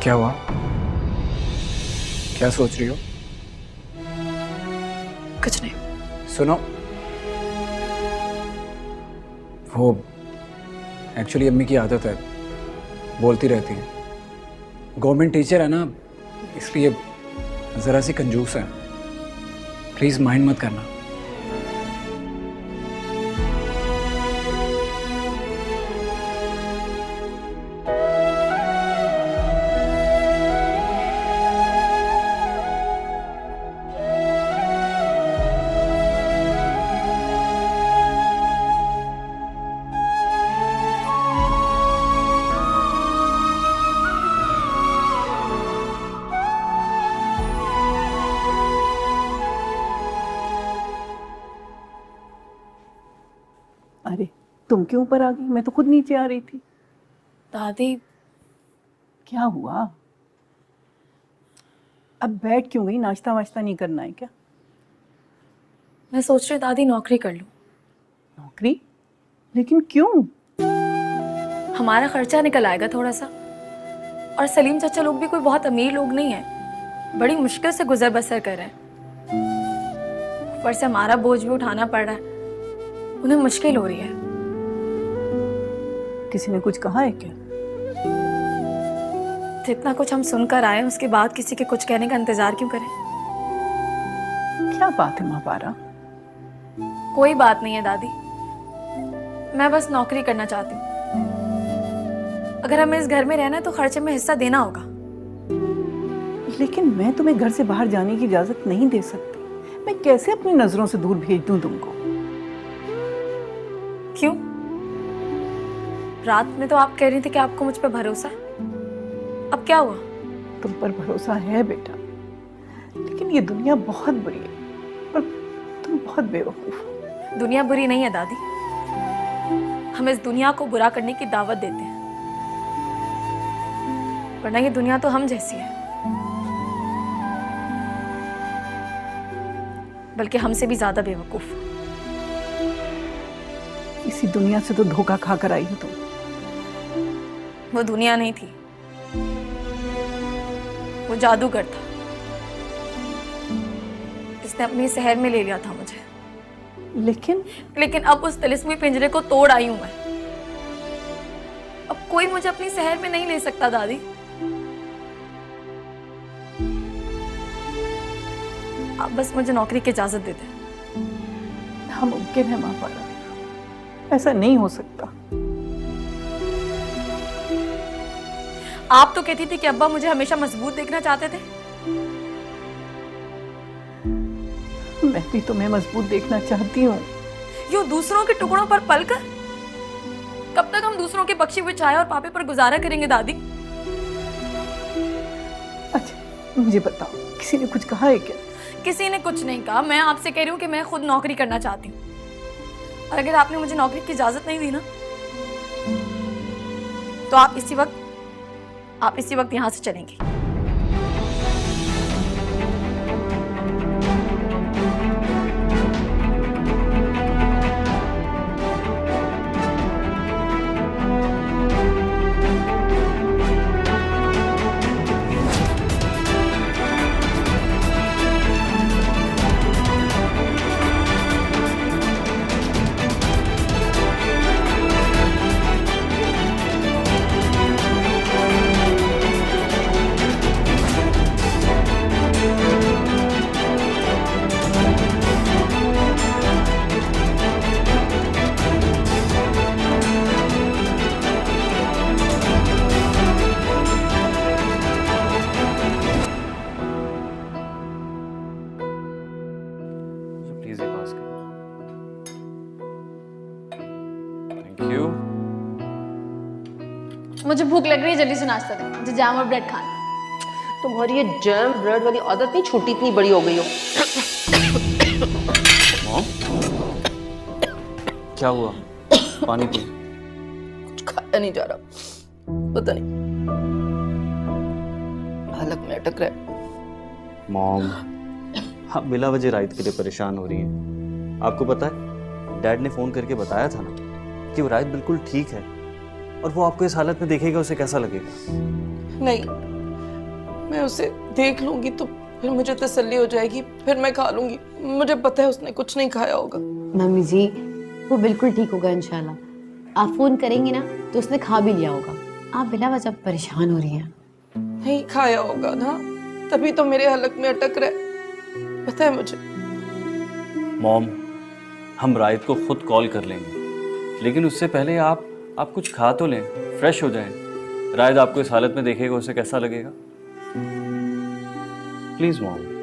क्या हुआ? क्या सोच रही हो? कुछ नहीं। सुनो, वो एक्चुअली अम्मी की आदत है, बोलती रहती है। गवर्नमेंट टीचर है ना, इसलिए ज़रा सी कंजूस है। प्लीज़ माइंड मत करना। अरे तुम क्यों ऊपर आ गई? मैं तो खुद नीचे आ रही थी। दादी, क्या हुआ? अब बैठ क्यों गई? नाश्ता वाश्ता नहीं करना है क्या? मैं सोच रही दादी नौकरी कर लूं। नौकरी? लेकिन क्यों? हमारा खर्चा निकल आएगा थोड़ा सा। और सलीम चाचा लोग भी कोई बहुत अमीर लोग नहीं है, बड़ी मुश्किल से गुजर बसर कर रहे हैं। ऊपर से हमारा बोझ भी उठाना पड़ रहा है, उन्हें मुश्किल हो रही है। किसी ने कुछ कहा है क्या? जितना कुछ हम सुनकर आए उसके बाद किसी के कुछ कहने का इंतजार क्यों करें? क्या बात है महापारा? कोई बात नहीं है दादी, मैं बस नौकरी करना चाहती हूँ। अगर हमें इस घर में रहना है तो खर्चे में हिस्सा देना होगा। लेकिन मैं तुम्हें घर से बाहर जाने की इजाजत नहीं दे सकती। मैं कैसे अपनी नजरों से दूर भेज दूं तुमको? क्यों? रात में तो आप कह रही थी कि आपको मुझ पर भरोसा है, अब क्या हुआ? तुम पर भरोसा है बेटा, लेकिन ये दुनिया बहुत बुरी है और तुम बहुत बेवकूफ हो। दुनिया बुरी नहीं है दादी, हम इस दुनिया को बुरा करने की दावत देते हैं, वरना ये दुनिया तो हम जैसी है, बल्कि हमसे भी ज्यादा बेवकूफ। इसी दुनिया से तो धोखा खा कर आई हो तुम। वो दुनिया नहीं थी, वो जादूगर था, इसने अपने शहर में ले लिया था मुझे। लेकिन अब उस तिलिस्मी पिंजरे को तोड़ आई हूं मैं। अब कोई मुझे अपनी शहर में नहीं ले सकता दादी। आप बस मुझे नौकरी की इजाजत दे दें। नामुमकिन है महापारा, ऐसा नहीं हो सकता। आप तो कहती थी कि अब्बा मुझे हमेशा मजबूत देखना चाहते थे। मैं भी तुम्हें मजबूत देखना चाहती हूँ। यूं दूसरों के टुकड़ों पर पलकर? कब तक हम दूसरों के बख्शे हुए चाय और पापे पर गुजारा करेंगे दादी? अच्छा मुझे बताओ, किसी ने कुछ कहा है क्या? किसी ने कुछ नहीं कहा, मैं आपसे कह रही हूँ कि मैं खुद नौकरी करना चाहती हूँ। और अगर आपने मुझे नौकरी की इजाजत नहीं दी ना, तो आप इसी वक्त यहां से चलेंगी। प्लीज ये पास कर। Thank you. मुझे भूख लग रही है, जल्दी से नाश्ता दे, मुझे जैम और ब्रेड खाना। तुम्हारी ये जैम ब्रेड वाली आदत नहीं छूटी, इतनी बड़ी हो गई हो। मॉम, क्या हुआ? पानी पी। कुछ खाया नहीं जा रहा, पता नहीं हलक में अटक रहा है। मॉम, आप बिला वजह राइट के लिए परेशान हो रही हैं। आपको पता है डैड ने फ़ोन करके बताया था ना कि वो राइट बिल्कुल ठीक है, और वो आपको इस हालत में देखेगा उसे कैसा लगेगा। नहीं, मैं उसे देख लूंगी तो फिर मुझे तसल्ली हो जाएगी, फिर मैं खा लूंगी। मुझे पता है उसने कुछ नहीं खाया होगा। मम्मी जी, वो बिल्कुल ठीक होगा इंशाल्लाह। आप फोन करेंगी ना तो उसने खा भी लिया होगा। आप बिला वजह परेशान हो रही हैं। नहीं खाया होगा ना, तभी तो मेरे हलक में अटक रहा है, पता है मुझे। मॉम, हम रायत को खुद कॉल कर लेंगे, लेकिन उससे पहले आप कुछ खा तो लें, फ्रेश हो जाएं। रायत आपको इस हालत में देखेगा, उसे कैसा लगेगा? Please mom.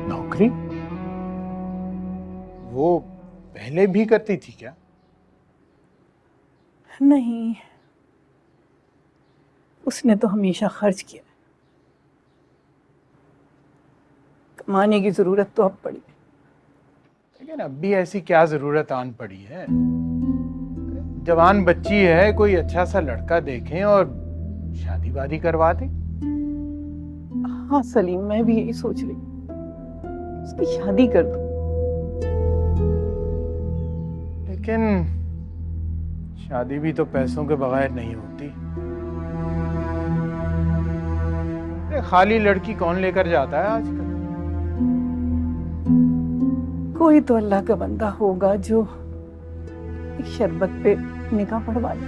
नौकरी वो पहले भी करती थी क्या? नहीं, उसने तो हमेशा खर्च किया। कमाने की जरूरत तो अब पड़ी, लेकिन अब भी ऐसी क्या जरूरत आन पड़ी है? जवान बच्ची है, कोई अच्छा सा लड़का देखें और शादी वादी करवा दें। हाँ सलीम, मैं भी यही सोच रही हूँ, उसकी शादी कर दो। लेकिन शादी भी तो पैसों के बगैर नहीं होती। अरे खाली लड़की कौन लेकर जाता है आजकल? कोई तो अल्लाह का बंदा होगा जो एक शरबत पे निकाह पढ़वा ले।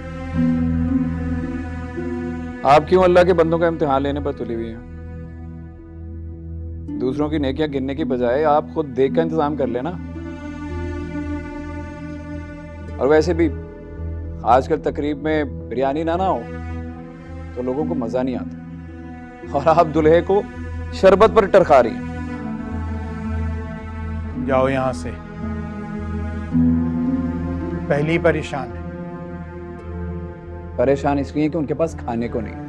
आप क्यों अल्लाह के बंदों का इम्तिहान लेने पर तुली हुई हैं? दूसरों की नेकियां गिनने की बजाय आप खुद देख का इंतजाम कर लेना। और वैसे भी आजकल तकरीब में बिरयानी ना हो तो लोगों को मजा नहीं आता, और आप दुल्हे को शरबत पर टरका रही हैं। जाओ यहां से, पहली परेशान है। परेशान इसलिए कि उनके पास खाने को नहीं।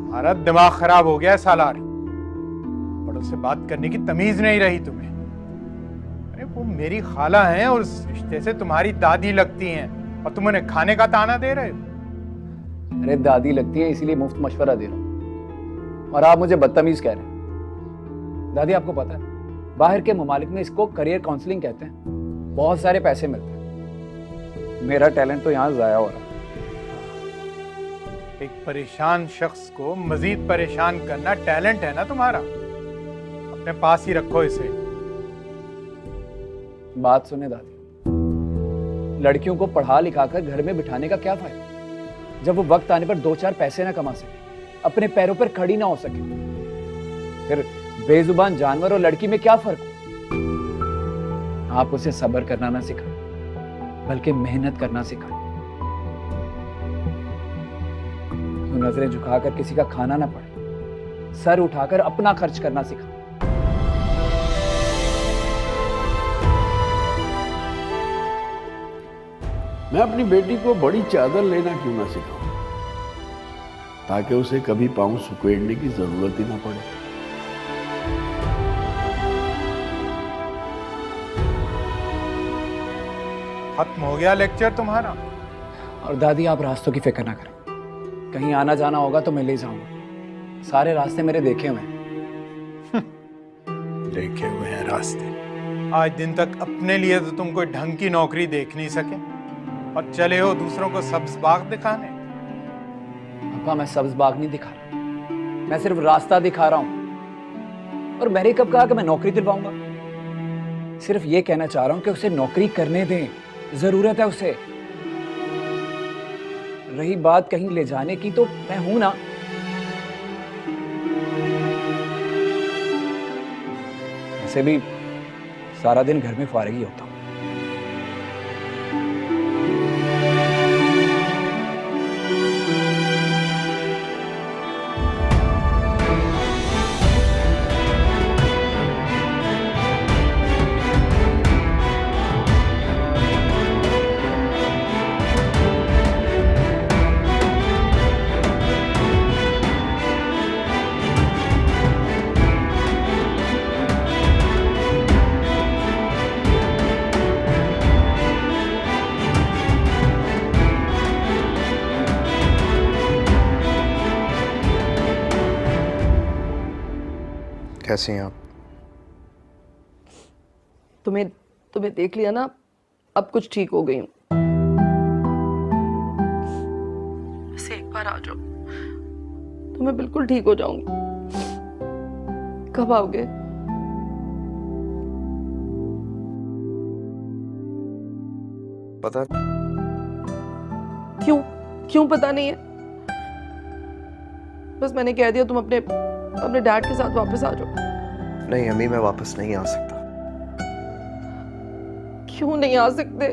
तुम्हारा दिमाग खराब हो गया है सालार, बड़ों से बात करने की तमीज नहीं रही तुम्हें। अरे वो मेरी खाला हैं और उस रिश्ते से तुम्हारी दादी लगती हैं, और तुम उन्हें खाने का ताना दे रहे हो। अरे दादी लगती है इसीलिए मुफ्त मशवरा दे रहा हूं, और आप मुझे बदतमीज कह रहे हैं। दादी, आपको पता है बाहर के ममालिक में इसको करियर काउंसलिंग कहते हैं, बहुत सारे पैसे मिलते हैं। मेरा टैलेंट तो यहाँ जाया हो रहा है। एक परेशान शख्स को मजीद परेशान करना टैलेंट है ना तुम्हारा? अपने पास ही रखो इसे। बात सुने दादी, लड़कियों को पढ़ा लिखा कर घर में बिठाने का क्या फायदा जब वो वक्त आने पर 2-4 पैसे ना कमा सके, अपने पैरों पर खड़ी ना हो सके। फिर बेजुबान जानवर और लड़की में क्या फर्क हो? आप उसे सब्र करना ना सिखाएं, बल्कि मेहनत करना सिखाएं। तो नजरें झुकाकर किसी का खाना ना पड़े, सर उठाकर अपना खर्च करना सिखाएं। मैं अपनी बेटी को बड़ी चादर लेना क्यों ना सिखाऊं, ताकि उसे कभी पांव सुकेड़ने की जरूरत ही ना पड़े। खत्म हो गया लेक्चर तुम्हारा? और दादी, आप रास्तों की फिक्र ना करें, कहीं आना जाना होगा तो मैं ले जाऊंगा। सारे रास्ते मेरे देखे हुए हैं। देखे हुए हैं रास्ते? आज दिन तक अपने लिए तो तुम कोई ढंग की नौकरी देख नहीं सके, और चले हो दूसरों को सब्ज बाग दिखाने। पापा, मैं सब्ज बाग नहीं दिखा रहा, मैं सिर्फ रास्ता दिखा रहा हूं। और मैंने कब कहा कि मैं नौकरी दिलवाऊंगा? सिर्फ ये कहना चाह रहा हूं कि उसे नौकरी करने दें, जरूरत है उसे। रही बात कहीं ले जाने की, तो मैं हूं ना। वैसे भी सारा दिन घर में फारिग ही होता हूं। कैसे हैं आप? तुम्हें तुम्हें देख लिया ना, अब कुछ ठीक हो गई हूँ। बस एक बार आ जाओ तो मैं बिल्कुल ठीक हो जाऊंगी। कब आओगे? पता क्यों क्यों पता नहीं है? बस मैंने कह दिया तुम अपने अपने डैड के साथ वापस आ जाओ। नहीं अम्मी, मैं वापस नहीं आ सकता। क्यों नहीं आ सकते?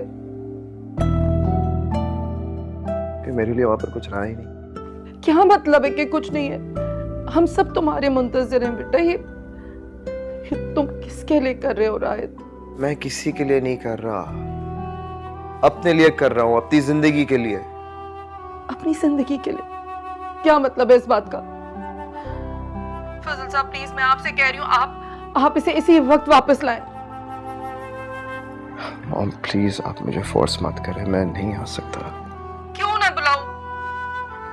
कि मेरे लिए वहां पर कुछ रहा ही नहीं। क्या मतलब है कि कुछ नहीं है? हम सब तुम्हारे मुंतजिर हैं बेटा। ये तुम किसके लिए कर रहे हो राहित? मैं किसी के लिए नहीं कर रहा, अपने लिए कर रहा हूँ, अपनी जिंदगी के लिए। अपनी जिंदगी के लिए? क्या मतलब है इस बात का? फजल साहब प्लीज, मैं आपसे कह रही हूँ, आप इसे इसी वक्त वापस लाएं। मॉम प्लीज, आप मुझे फोर्स मत करें, मैं नहीं आ सकता। क्यों ना बुलाऊं?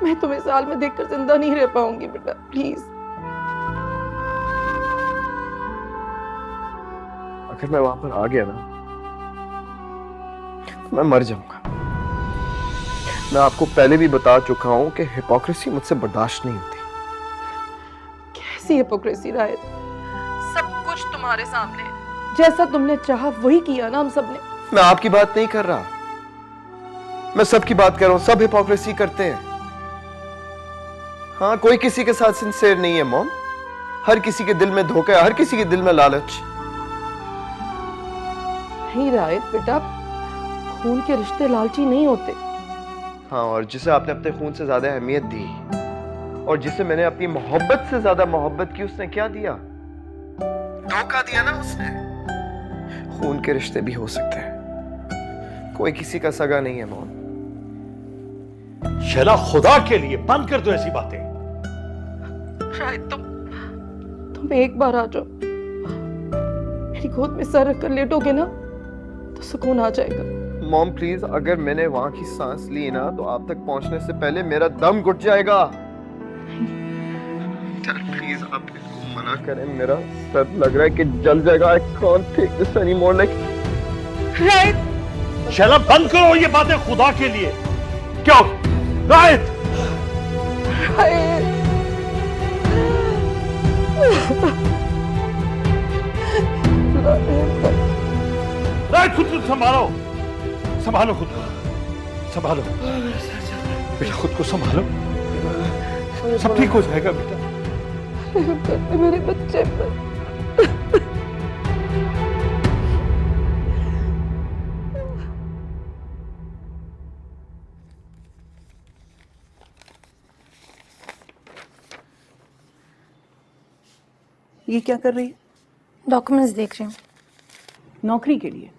मैं तुम्हें साल में देखकर जिंदा नहीं रह पाऊंगी बेटा, प्लीज। अगर मैं वहां पर आ गया ना तो मैं मर जाऊंगा। मैं आपको पहले भी बता चुका हूं कि हिपोक्रेसी मुझसे बर्दाश्त नहीं होती। कैसी हिपोक्रेसी राहित? सब कुछ तुम्हारे सामने है। जैसा तुमने चाहा वही किया ना हम सब ने। मैं आपकी बात नहीं कर रहा, मैं सबकी बात कर रहा हूं। सब हिपोक्रेसी करते हैं। हाँ, कोई किसी के साथ सिंसियर नहीं है मॉम। हर किसी के दिल में धोखा है, हर किसी के दिल में लालच। नहीं राहित बेटा, खून के रिश्ते लालची नहीं होते। हाँ, और जिसे आपने अपने खून से ज्यादा अहमियत दी और जिसे मैंने अपनी मोहब्बत से ज्यादा मोहब्बत की, उसने क्या दिया? धोखा दिया ना उसने। खून के रिश्ते भी हो सकते हैं, कोई किसी का सगा नहीं है मॉम। शैला, खुदा के लिए बंद कर दो ऐसी बातें। शायद तुम एक बार आ जाओ, मेरी गोद में सर रखकर लेटोगे ना तो सुकून आ जाएगा। मॉम प्लीज, अगर मैंने वहां की सांस ली ना तो आप तक पहुंचने से पहले मेरा दम घुट जाएगा। चल प्लीज, आप इसको मना करें, मेरा सर लग रहा है कि जल जाएगा। I can't take this anymore, like... राहित! शैला, बंद करो ये बातें खुदा के लिए। क्यों? राहित! राहित, खुद को संभालो, संभालो खुद को, संभालो बेटा, खुद को संभालो। सब ठीक हो जाएगा बेटा। मेरे बच्चे पर। ये क्या कर रही है? डॉक्यूमेंट्स देख रही हूँ। नौकरी के लिए?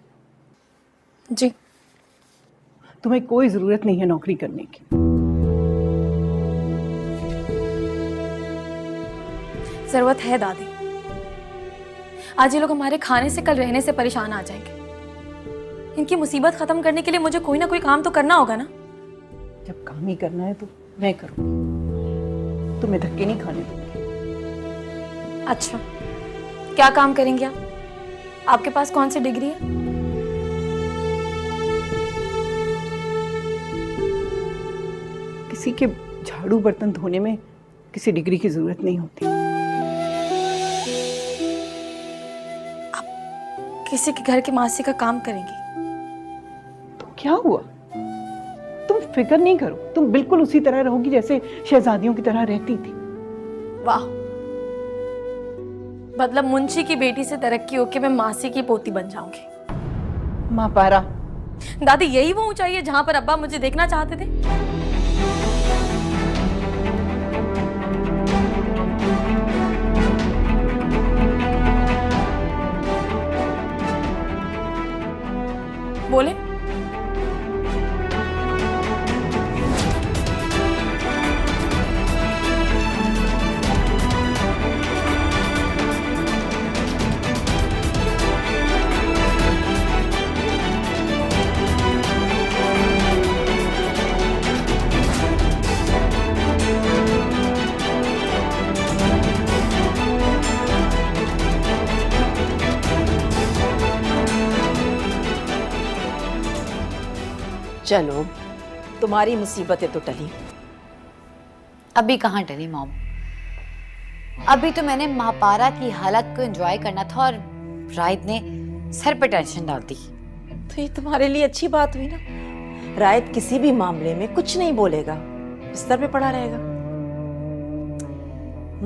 जी। तुम्हें कोई जरूरत नहीं है नौकरी करने की। जरूरत है दादी। आज ये लोग हमारे खाने से, कल रहने से परेशान आ जाएंगे। इनकी मुसीबत खत्म करने के लिए मुझे कोई ना कोई काम तो करना होगा ना। जब काम ही करना है तो मैं करूंगी, तुम्हें धक्के नहीं खाने दूंगी। अच्छा, क्या काम करेंगे आप? आपके पास कौन सी डिग्री है? किसी के झाड़ू बर्तन धोने में किसी डिग्री की जरूरत नहीं होती। आप किसी के घर के मासी का काम करेंगी? तो क्या हुआ? तुम फिक्र नहीं करो, तुम बिल्कुल उसी तरह रहोगी जैसे शहजादियों की तरह रहती थी। वाह, मतलब मुंशी की बेटी से तरक्की होके मैं मासी की पोती बन जाऊंगी। माँ पारा, दादी यही वो ऊंचाई है जहां पर अब्बा मुझे देखना चाहते थे? बोले। चलो, तुम्हारी मुसीबतें तो टली। अभी कहाँ टली मॉम, अभी तो मैंने महापारा की हालत को एंजॉय करना था और राहिद ने सर पे टेंशन डाल दी। तो ये तुम्हारे लिए अच्छी बात हुई ना। रायत किसी भी मामले में कुछ नहीं बोलेगा, बिस्तर पे पड़ा रहेगा।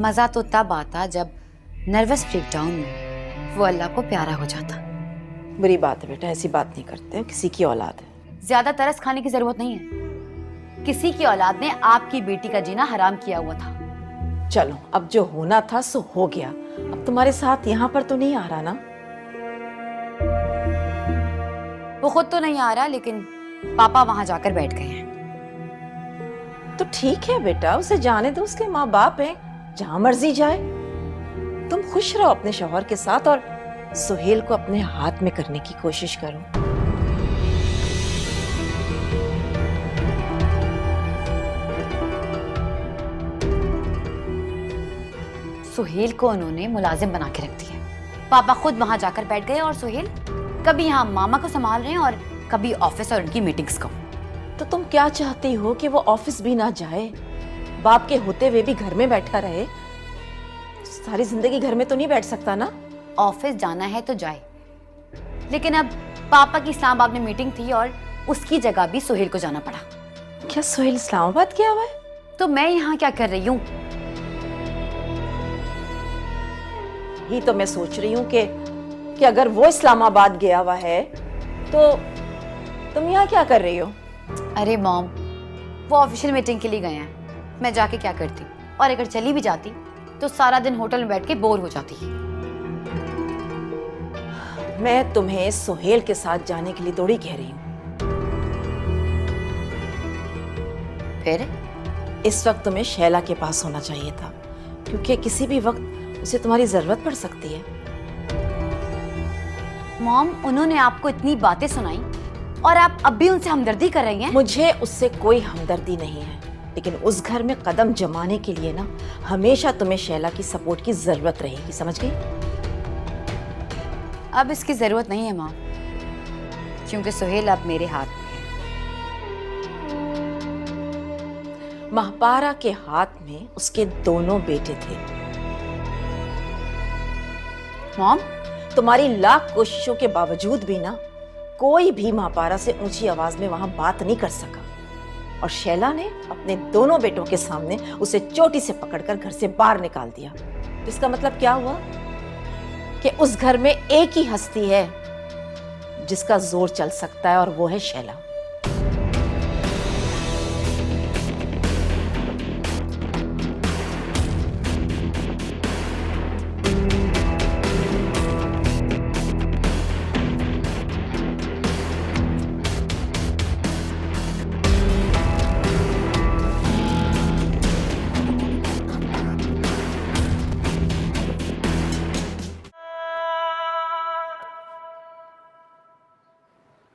मजा तो तब आता जब नर्वस ब्रेकडाउन में वो अल्लाह को प्यारा हो जाता। बुरी बात है बेटा, ऐसी बात नहीं करते, किसी की औलाद है। ज्यादा तरस खाने की जरूरत नहीं है। किसी की औलाद ने आपकी बेटी का जीना हराम किया हुआ था। चलो, अब जो होना था सो हो गया। अब तुम्हारे साथ यहाँ पर तो नहीं आ रहा ना? वो खुद तो नहीं आ रहा, लेकिन पापा वहां जाकर बैठ गए हैं। तो ठीक है बेटा, उसे जाने दो, उसके माँ बाप हैं, जहां मर्जी जाए। तुम खुश रहो अपने शौहर के साथ और सुहेल को अपने हाथ में करने की कोशिश करो। सुहेल को उन्होंने मुलाजिम बना के रख दिया। पापा खुद वहां जाकर बैठ गए और सुहेल कभी यहाँ मामा को संभाल रहे हैं और कभी ऑफिस और उनकी मीटिंग्स को। तो तुम क्या चाहती हो कि वो ऑफिस भी ना जाए, बाप के होते हुए भी घर में बैठा रहे? सारी जिंदगी घर में तो नहीं बैठ सकता ना। ऑफिस जाना है तो जाए, लेकिन अब पापा की इस्लामाबाद में मीटिंग थी और उसकी जगह भी सुहेल को जाना पड़ा। क्या सुहेल इस्लामाबाद गया हुआ है? तो मैं यहाँ क्या कर रही हूँ? ही तो मैं सोच रही हूँ कि अगर वो इस्लामाबाद गया हुआ है तो तुम यहाँ क्या कर रही हो? अरे मॉम, वो ऑफिशियल मीटिंग के लिए गए हैं, मैं जाके क्या करती? और अगर चली भी जाती तो सारा दिन होटल में बैठ के बोर हो जाती। मैं तुम्हें सुहेल के साथ जाने के लिए थोड़ी कह रही हूँ। फिर इस वक्त तुम्हें शैला के पास होना चाहिए था, क्योंकि किसी भी वक्त उसे तुम्हारी जरूरत पड़ सकती है। मॉम, उन्होंने आपको इतनी बातें सुनाई और आप अब भी उनसे हमदर्दी कर रही हैं? मुझे उससे कोई हमदर्दी नहीं है, लेकिन उस घर में कदम जमाने के लिए ना हमेशा तुम्हें शैला की सपोर्ट की जरूरत रहेगी, समझ गई? अब इसकी जरूरत नहीं है मॉम, क्योंकि सुहेल अब मेरे हाथ में है। महापारा के हाथ में उसके दोनों बेटे थे। मॉम, तुम्हारी लाख कोशिशों के बावजूद भी ना कोई भी महापारा से ऊंची आवाज में वहां बात नहीं कर सका, और शैला ने अपने दोनों बेटों के सामने उसे चोटी से पकड़कर घर से बाहर निकाल दिया। इसका मतलब क्या हुआ कि उस घर में एक ही हस्ती है जिसका जोर चल सकता है, और वो है शैला।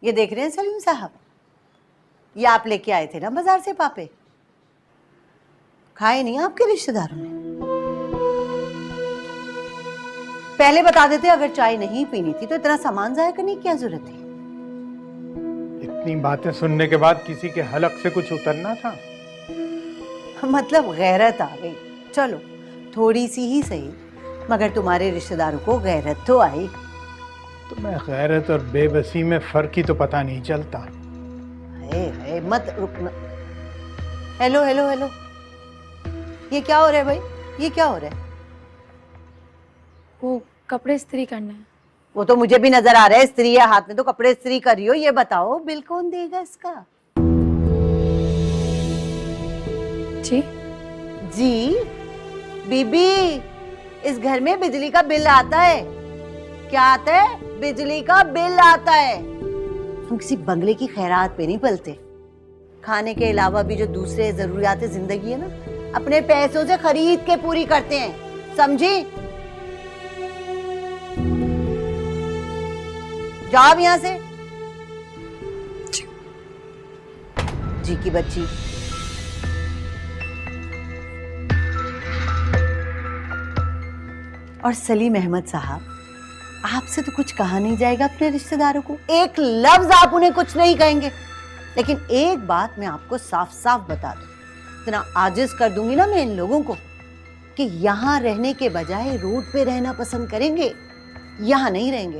ये देख रहे हैं सलीम साहब, ये आप लेके आए थे ना बाजार से पापे, खाए नहीं आपके रिश्तेदारों ने? पहले बता देते, अगर चाय नहीं पीनी थी तो इतना सामान जाया करने की क्या जरूरत थी? इतनी बातें सुनने के बाद किसी के हलक से कुछ उतरना था? मतलब गैरत आ गई। चलो थोड़ी सी ही सही, मगर तुम्हारे रिश्तेदारों को गैरत तो आई। तुम्हें गैरत और बेबसी में फर्क ही तो पता नहीं चलता। है मत रुकना। हेलो हेलो हेलो, ये क्या हो रहा है भाई? ये क्या हो रहा है? वो कपड़े इस्त्री करना है। वो तो मुझे भी नजर आ रहा है, इस्त्री है हाथ में, तो कपड़े इस्त्री कर रही हो। ये बताओ बिल कौन देगा इसका? जी जी बीबी, इस घर में बिजली का बिल आता है। क्या आता है? बिजली का बिल आता है। हम किसी बंगले की खैरात पे नहीं पलते। खाने के अलावा भी जो दूसरे जरूरियात जिंदगी है ना, अपने पैसों से खरीद के पूरी करते हैं, समझी? जाओ अब यहाँ से। जी की बच्ची। और सलीम अहमद साहब, आपसे तो कुछ कहा नहीं जाएगा अपने रिश्तेदारों को। एक लफ्ज आप उन्हें कुछ नहीं कहेंगे, लेकिन एक बात मैं आपको साफ साफ बता दूं, इतना आजिज कर दूंगी ना मैं इन लोगों को कि यहाँ रहने के बजाय रोड पे रहना पसंद करेंगे, यहाँ नहीं रहेंगे।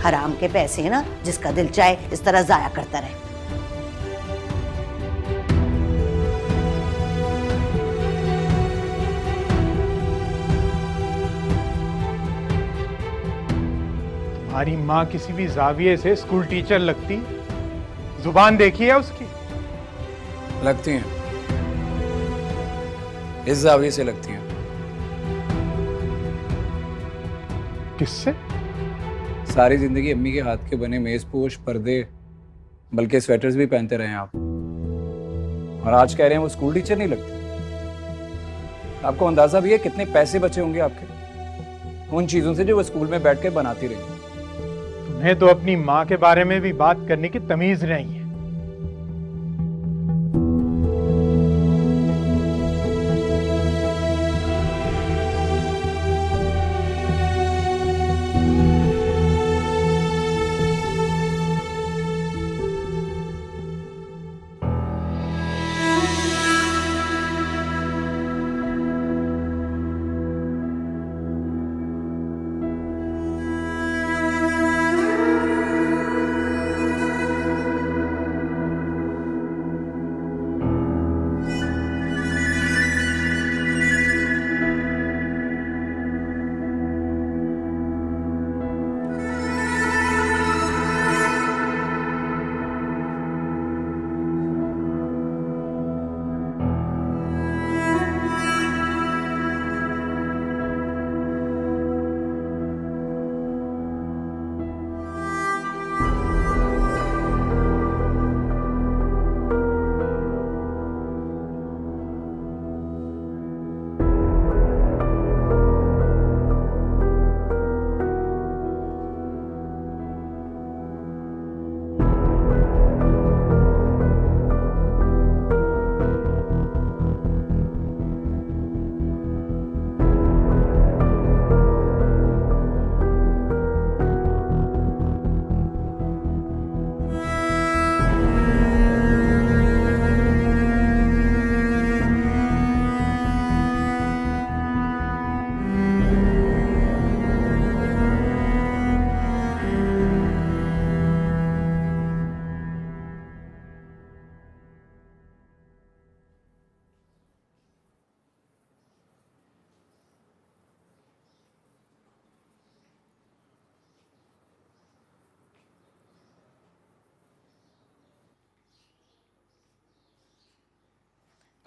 हराम के पैसे हैं ना, जिसका दिल चाहे इस तरह जाया करता रहे। तुम्हारी माँ किसी भी जाविये से स्कूल टीचर लगती, जुबान देखी है उसकी? लगती हैं, इस जाविये से लगती हैं। किससे? सारी जिंदगी अम्मी के हाथ के बने मेजपोश, पर्दे, बल्कि स्वेटर्स भी पहनते रहे हैं आप, और आज कह रहे हैं वो स्कूल टीचर नहीं लगती। आपको अंदाजा भी है कितने पैसे बचे होंगे आपके उन चीजों से जो वो स्कूल में बैठ कर बनाती रही। तुम्हें तो अपनी माँ के बारे में भी बात करने की तमीज नहीं है।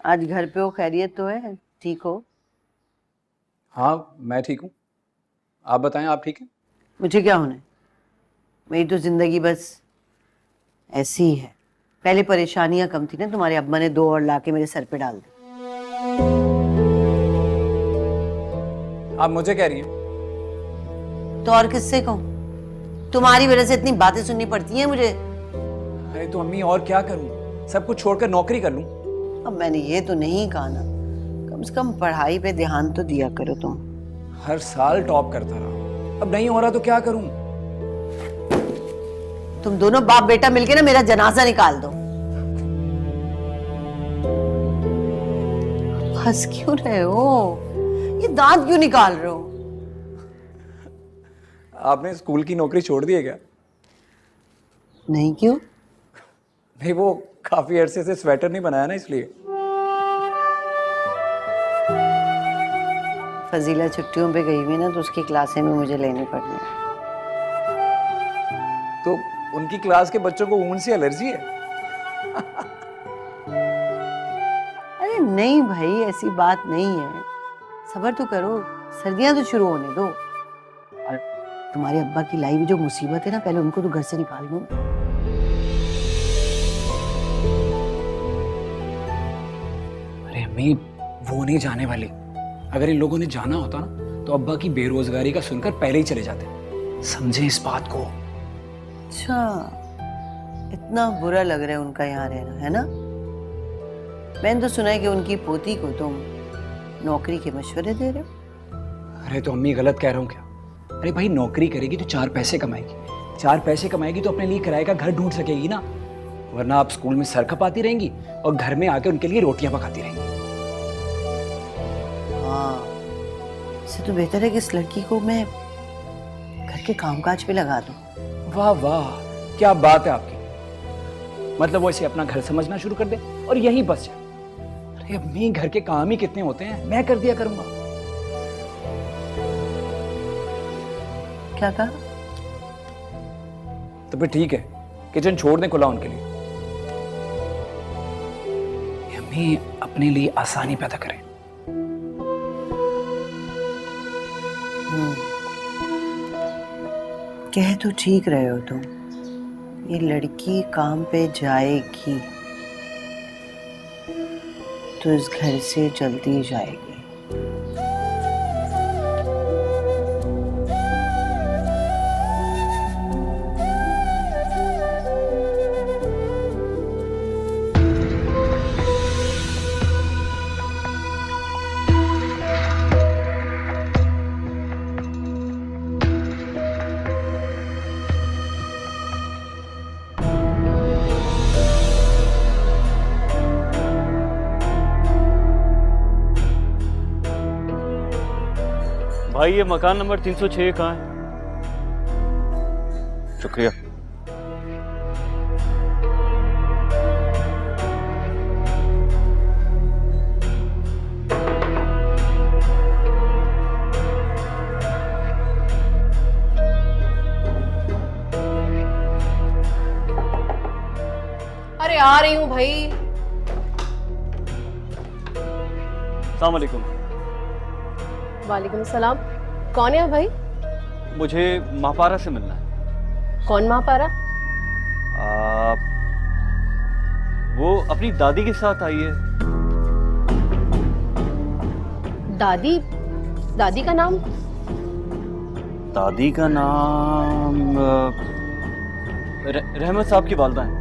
आज घर पे हो, खैरियत तो है? ठीक हो? हाँ मैं ठीक हूँ, आप बताएं आप ठीक हैं? मुझे क्या होना है, मेरी तो जिंदगी बस ऐसी ही है। पहले परेशानियां कम थी ना, तुम्हारे अब्बा ने 2 और लाके मेरे सर पे डाल दी। आप मुझे कह रही हैं? तो और किससे कहूँ? तुम्हारी वजह से इतनी बातें सुननी पड़ती हैं मुझे। अरे तो अम्मी और क्या करूँ, सब कुछ छोड़कर नौकरी कर लूँ? अब मैंने ये तो नहीं कहा ना, कम से कम पढ़ाई पे ध्यान तो दिया करो तुम। हर साल टॉप करता रहा, अब नहीं हो रहा तो क्या करूं? तुम दोनों बाप बेटा मिलके ना मेरा जनाजा निकाल दो। हंस क्यों रहे हो? ये दांत क्यों निकाल रहे हो? आपने स्कूल की नौकरी छोड़ दी है क्या? नहीं, क्यों? नहीं, वो काफी अरसे से स्वेटर नहीं बनाया ना, इसलिए। फजीला छुट्टियों पे गई हुई ना, तो उसकी क्लासें भी मुझे लेनी पड़नी है। तो उनकी क्लास के बच्चों को ऊन से एलर्जी है? अरे नहीं भाई, ऐसी बात नहीं है, सब्र तो करो, सर्दियां तो शुरू होने दो। और तुम्हारे अब्बा की लाई हुई जो मुसीबत है ना, पहले उनको तो घर से निकाल दो। अरे अम्मी, वो नहीं जाने वाली। अगर इन लोगों ने जाना होता ना, तो अब्बा की बेरोजगारी का सुनकर पहले ही चले जाते। समझे इस बात को? अच्छा, इतना बुरा लग रहा है उनका यहाँ रहना, है ना? मैंने तो सुना है कि उनकी पोती को तुम नौकरी के मशवरे दे रहे हो। अरे तो अम्मी, गलत कह रहा हूँ क्या? अरे भाई, नौकरी करेगी तो 4 पैसे कमाएगी, 4 पैसे कमाएगी तो अपने लिए किराए का घर ढूंढ सकेगी ना, वरना आप स्कूल में सर खपाती रहेंगी और घर में आके उनके लिए रोटियां पकाती रहेंगी। हाँ, इससे तो बेहतर है कि इस लड़की को मैं घर के कामकाज पे लगा दूं। वाह वाह, क्या बात है आपकी। मतलब वो इसे अपना घर समझना शुरू कर दे और यहीं बस जाए। अरे अम्मी, घर के काम ही कितने होते हैं, मैं कर दिया करूंगा। क्या कहा? तो फिर ठीक है, किचन छोड़ दें खुला उनके लिए। अम्मी अपने लिए आसानी पैदा करें। कह तो ठीक रहे हो तुम, ये लड़की काम पे जाएगी तो इस घर से जल्दी जाएगी। भाई ये मकान नंबर 306 कहाँ है? शुक्रिया। अरे आ रही हूँ भाई। अस्सलाम वालेकुम। वालेकुम सलाम। कौन है भाई? मुझे महापारा से मिलना है। कौन महापारा? वो अपनी दादी के साथ आई है। दादी? दादी का नाम? दादी का नाम रहमत साहब की वालदा है।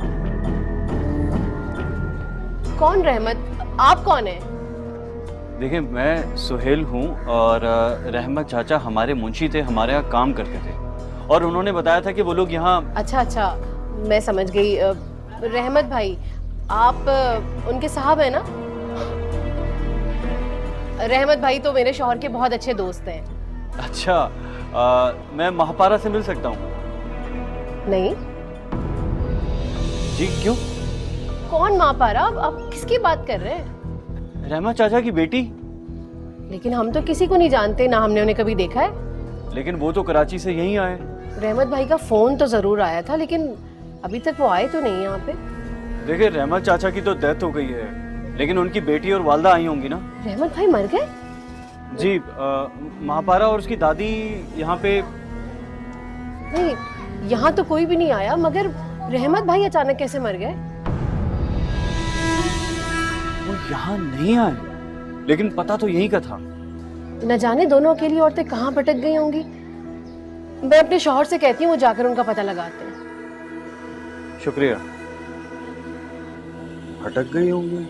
कौन रहमत? आप कौन है? देखिए, मैं सुहेल हूँ और रहमत चाचा हमारे मुंशी थे, हमारे यहाँ काम करते थे और उन्होंने बताया था कि वो लोग यहाँ। अच्छा अच्छा, मैं समझ गई। रहमत भाई, आप उनके साहब हैं ना? रहमत भाई तो मेरे शौहर के बहुत अच्छे दोस्त हैं। अच्छा, मैं महापारा से मिल सकता हूँ? नहीं। जी क्यों? कौन महापारा? आप किसकी बात कर रहे हैं? रहमत चाचा की बेटी। लेकिन हम तो किसी को नहीं जानते, ना हमने उन्हें कभी देखा है। लेकिन वो तो कराची से यहीं आए। रहमत भाई का फोन तो जरूर आया था, लेकिन अभी तक वो आए तो नहीं यहाँ पे। देखिए, रहमत चाचा की तो डेथ हो गई है, लेकिन उनकी बेटी और वालदा आई होंगी ना। रहमत भाई मर गए? जी, महापारा और उसकी दादी यहाँ पे। नहीं, यहाँ तो कोई भी नहीं आया, मगर रहमत भाई अचानक कैसे मर गए? वो यहाँ नहीं आए, लेकिन पता तो यहीं का था। न जाने दोनों अकेली औरतें कहाँ भटक गई होंगी। मैं अपने शौहर से कहती हूँ वो जाकर उनका पता लगाते हैं। शुक्रिया। भटक गई होंगी।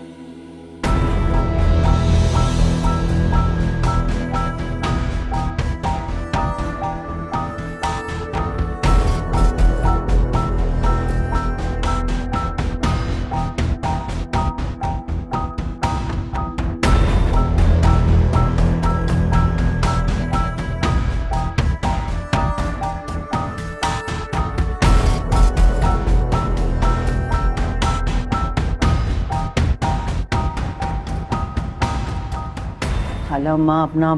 खाला माँ अपना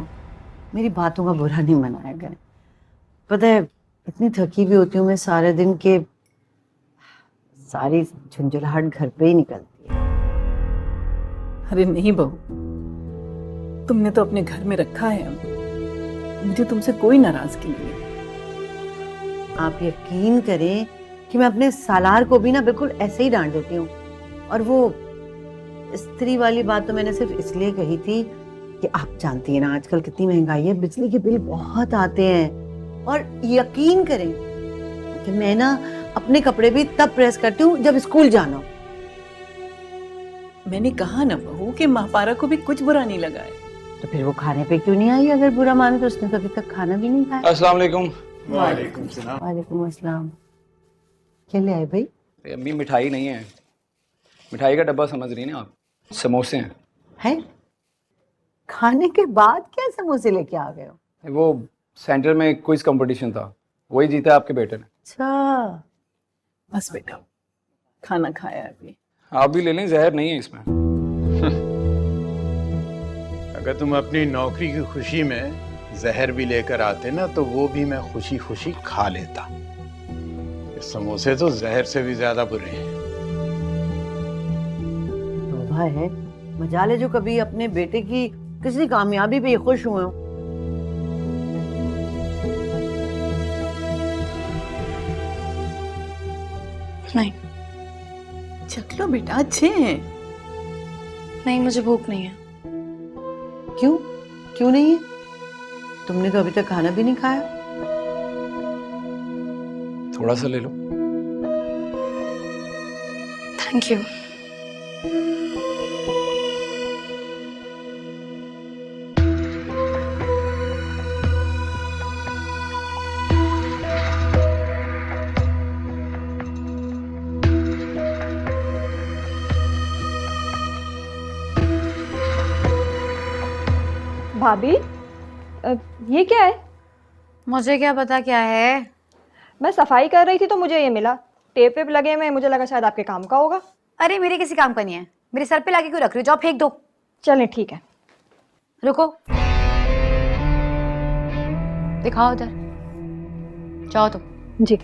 मेरी बातों का बुरा नहीं मनाया करें। पता है, इतनी थकी भी होती हूँ मैं सारे दिन के, सारी झुंझुलाहट घर पे ही निकलती है। अरे नहीं बहू, तुमने तो अपने घर में रखा है, मुझे तुमसे कोई नाराजगी नहीं है। आप यकीन करें कि मैं अपने सालार को भी ना बिल्कुल ऐसे ही डांट देती हूँ। और वो स्त्री वाली बात तो मैंने सिर्फ इसलिए कही थी कि आप जानती हैं ना आजकल कितनी महंगाई है, बिजली के बिल बहुत आते हैं। और यकीन करें कि मैं ना अपने कपड़े भी तब प्रेस करती हूँ जब स्कूल जाना हो। मैंने कहा ना बहू कि महापारा को भी कुछ बुरा नहीं लगा है। तो फिर वो खाने पे क्यों नहीं आई? अगर बुरा माने तो उसने तो अभी तक खाना भी नहीं खाया। अस्सलाम वालेकुम। वालेकुम सलाम। क्या ले आए भाई? अरे अम्मी मिठाई नहीं है, मिठाई का डब्बा समझ रही हैं आप, समोसे हैं। हैं? खाने के बाद क्या समोसे लेके आ गए हो? वो सेंटर में क्विज कंपटीशन था, वही जीता आपके बेटे ने। अच्छा, बस बेटा, खाना खाया अभी। आप भी ले लें, जहर नहीं है इसमें। अगर तुम अपनी नौकरी की खुशी में जहर भी लेकर आते ना तो वो भी मैं खुशी खुशी खा लेता। ये समोसे तो जहर से भी ज्यादा बुरे हैं। तौबा है, मजा ले जो कभी अपने बेटे की किसी कामयाबी पे खुश हुए हो। नहीं चख लो बेटा, अच्छे हैं। नहीं, मुझे भूख नहीं है। क्यों? क्यों नहीं है? तुमने तो अभी तक खाना भी नहीं खाया। थोड़ा सा ले लो। Thank you. भाभी, ये क्या है? मुझे क्या पता क्या है। मैं सफाई कर रही थी तो मुझे ये मिला। टेप वेप लगे हुए, मुझे लगा शायद आपके काम का होगा। अरे मेरे किसी काम का नहीं है, मेरे सर पे लाके क्यों रख रही हो? जाओ फेंक दो। चलें ठीक है। रुको, दिखाओ उधर, जाओ तुम। जी।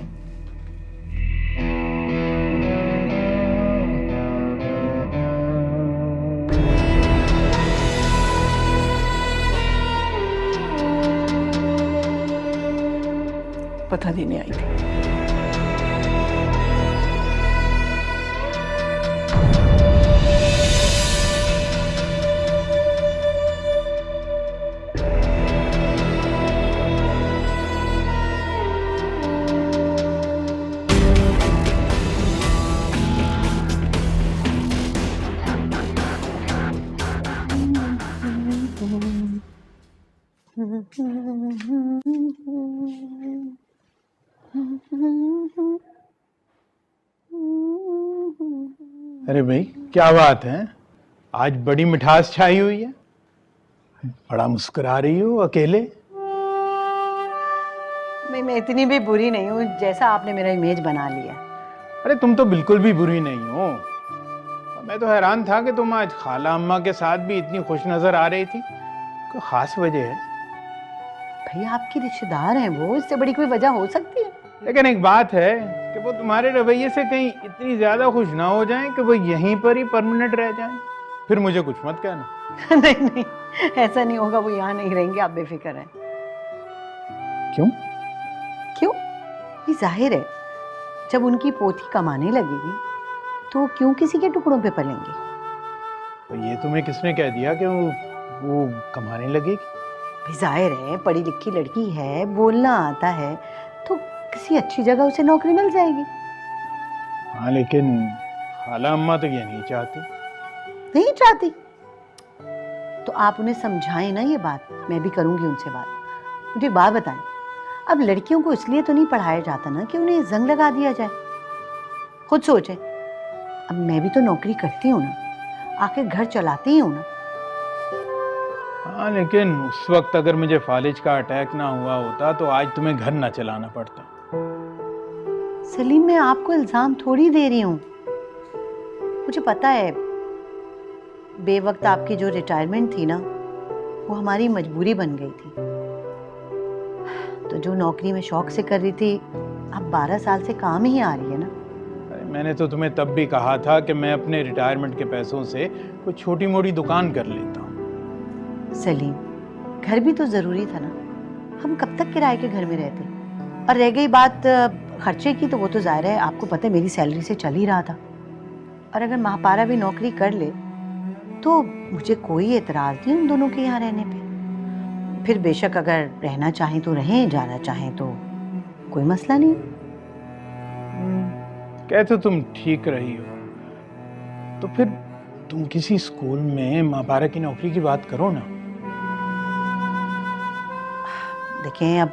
पता देने आई थी। अरे भाई, क्या बात है, आज बड़ी मिठास छाई हुई है। बड़ा मुस्कुरा रही हो अकेले। मैं इतनी भी बुरी नहीं हूँ जैसा आपने मेरा इमेज बना लिया। अरे तुम तो बिल्कुल भी बुरी नहीं हो। मैं तो हैरान था कि तुम आज खाला अम्मा के साथ भी इतनी खुश नजर आ रही थी। कोई खास वजह है? भाई आपकी रिश्तेदार हैं वो, इससे बड़ी कोई वजह हो सकती है? लेकिन एक बात है कि वो तुम्हारे रवैये से कहीं इतनी ज्यादा खुश ना हो जाएं कि वो यहीं पर ही परमानेंट रह जाएं। फिर मुझे कुछ मत कहना। नहीं नहीं, ऐसा नहीं होगा, वो यहाँ नहीं रहेंगे, आप बेफिक्र हैं। क्यों? क्यों? ये जाहिर है, जब उनकी पोती कमाने लगेगी तो क्यों किसी के टुकड़ों पे पलेंगे। तो ये तुम्हें किसने कह दिया कि वो कमाने लगेगी? भाई जाहिर है, पढ़ी लिखी लड़की है, बोलना आता है, तो किसी अच्छी जगह उसे नौकरी मिल जाएगी। हाँ, लेकिन खाला अम्मा तो ये नहीं चाहती। नहीं चाहती तो आप उन्हें समझाएं ना, ये बात मैं भी करूंगी उनसे बात। मुझे एक बात बताएं, अब लड़कियों को इसलिए तो नहीं पढ़ाया जाता ना कि उन्हें जंग लगा दिया जाए। खुद सोचें, अब मैं भी तो नौकरी करती हूँ ना, आखिर घर चलाती ही हूँ ना। हाँ, लेकिन उस वक्त अगर मुझे फालिज का अटैक ना हुआ होता तो आज तुम्हें घर ना चलाना पड़ता। सलीम, मैं आपको इल्जाम थोड़ी दे रही हूँ। मुझे पता है बेवक्त आपकी जो रिटायरमेंट थी ना, वो हमारी मजबूरी बन गई थी। तो जो नौकरी में शौक से कर रही थी, अब 12 साल से काम ही आ रही है ना। मैंने तो तुम्हें तब भी कहा था कि मैं अपने रिटायरमेंट के पैसों से कोई छोटी मोटी दुकान कर लेता हूँ। सलीम, घर भी तो जरूरी था ना, हम कब तक किराए के घर में रहते। और रह गई बात खर्चे की, तो वो तो जाहिर है आपको पता है मेरी सैलरी से चल ही रहा था। और अगर महापारा भी नौकरी कर ले तो मुझे कोई एतराज नहीं उन दोनों के यहाँ रहने पे। फिर बेशक अगर रहना चाहें तो रहें, जाना चाहें तो कोई मसला नहीं। कह तो तुम ठीक रही हो, तो फिर तुम किसी स्कूल में महापारा की नौकरी की बात करो ना। देखें, अब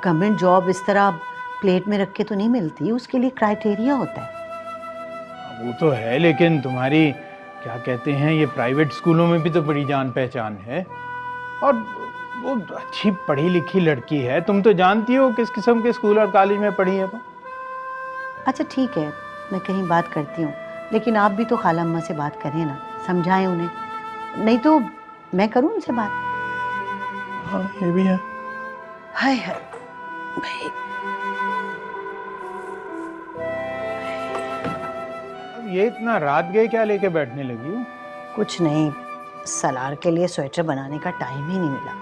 गवर्नमेंट जॉब इस तरह प्लेट में रख के तो नहीं मिलती, उसके लिए क्राइटेरिया होता है। वो तो है, लेकिन तुम्हारी क्या कहते हैं ये प्राइवेट स्कूलों में भी तो बड़ी जान पहचान है, और वो अच्छी पढ़ी लिखी लड़की है। तुम तो जानती हो किस किस्म के स्कूल और कॉलेज में पढ़ी है वो। अच्छा ठीक है, मैं कहीं बात करती हूँ, लेकिन आप भी तो खाला अम्मा से बात करें ना, समझाएं उन्हें, नहीं तो मैं करूँ उनसे बात। हाँ ये भी है। हाय हाय भाई, अब ये इतना रात गए क्या लेके बैठने लगी हो? कुछ नहीं, सलार के लिए स्वेटर बनाने का टाइम ही नहीं मिला,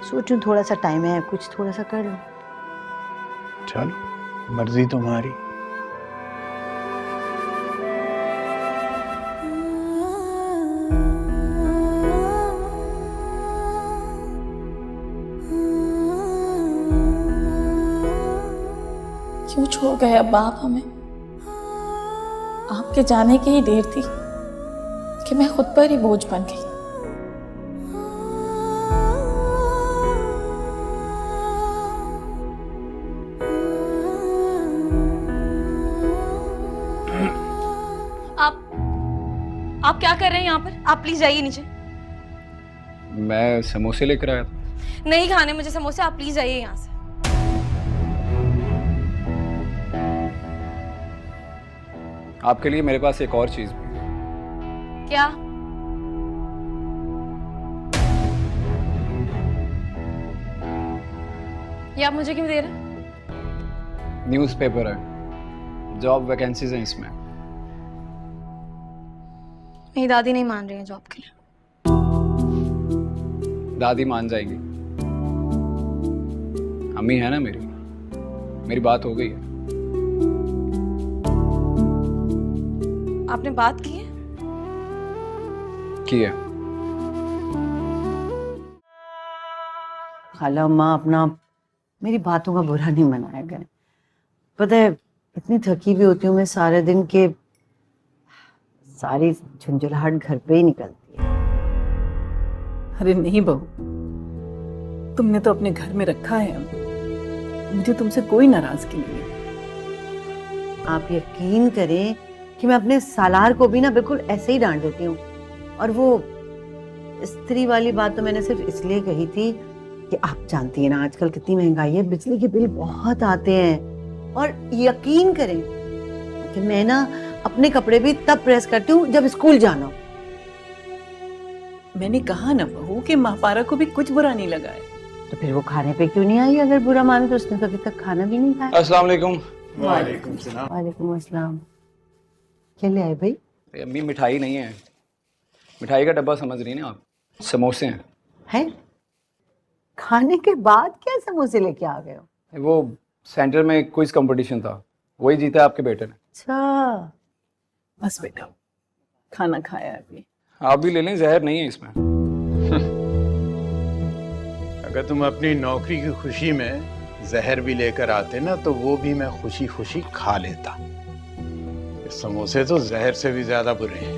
सोचूं थोड़ा सा टाइम है, कुछ थोड़ा सा कर लूं। चलो मर्जी तुम्हारी। क्यों छोड़ गए अब आप हमें? आपके जाने की ही देर थी कि मैं खुद पर ही बोझ बन गई। आप क्या कर रहे हैं यहाँ पर? आप प्लीज जाइए नीचे। मैं समोसे लेकर आया था। नहीं खाने मुझे समोसे, आप प्लीज जाइए यहाँ से। आपके लिए मेरे पास एक और चीज भी है। क्या? ये आप मुझे क्यों दे रहे हैं? न्यूज़पेपर है, जॉब वैकेंसीज हैं इसमें। मेरी दादी नहीं मान रही है जॉब के लिए। दादी मान जाएंगी, अम्मी है ना मेरी बात हो गई है। आपने बात की है? की है। खाला अम्मा अपना मेरी बातों का बुरा नहीं मनाया करें, पता है इतनी थकी भी होती हूँ मैं सारे दिन के, सारी झुंझुलाहट घर पे ही निकलती है। अरे नहीं बहू, तुमने तो अपने घर में रखा है हमें, मुझे तुमसे कोई नाराजगी नहीं है। आप यकीन करें कि मैं अपने सालार को भी ना बिल्कुल ऐसे ही डांट देती हूँ, और वो स्त्री वाली बात तो मैंने सिर्फ इसलिए कही थी कि आप जानती हैं ना आजकल कितनी महंगाई है, बिजली के बिल बहुत आते हैं, और यकीन करें कि मैं ना अपने कपड़े भी तब प्रेस करती हूँ जब स्कूल जाना हो। मैंने कहा ना बहू कि महापारा को भी कुछ बुरा नहीं लगा है। तो फिर वो खाने पे क्यों नहीं आई? अगर बुरा माने तो उसने तो अभी तक खाना भी नहीं खाया। अस्सलाम वालेकुम। वालेकुम सलाम। वालेकुम अस्सलाम। क्या ले आए भाई? अम्मी मिठाई नहीं है, मिठाई का डब्बा समझ रही ना आप, समोसे हैं। हैं? खाने के बाद क्या समोसे लेके आ गए हो? वो सेंटर में क्विज कंपटीशन था, वही जीता आपके बेटे ने। अच्छा बस बेटा, खाना खाया अभी। आप भी ले लें, जहर नहीं है इसमें। अगर तुम अपनी नौकरी की खुशी में जहर भी लेकर आते ना तो वो भी मैं खुशी खुशी खा लेता। ये समोसे तो जहर से भी ज्यादा बुरे हैं।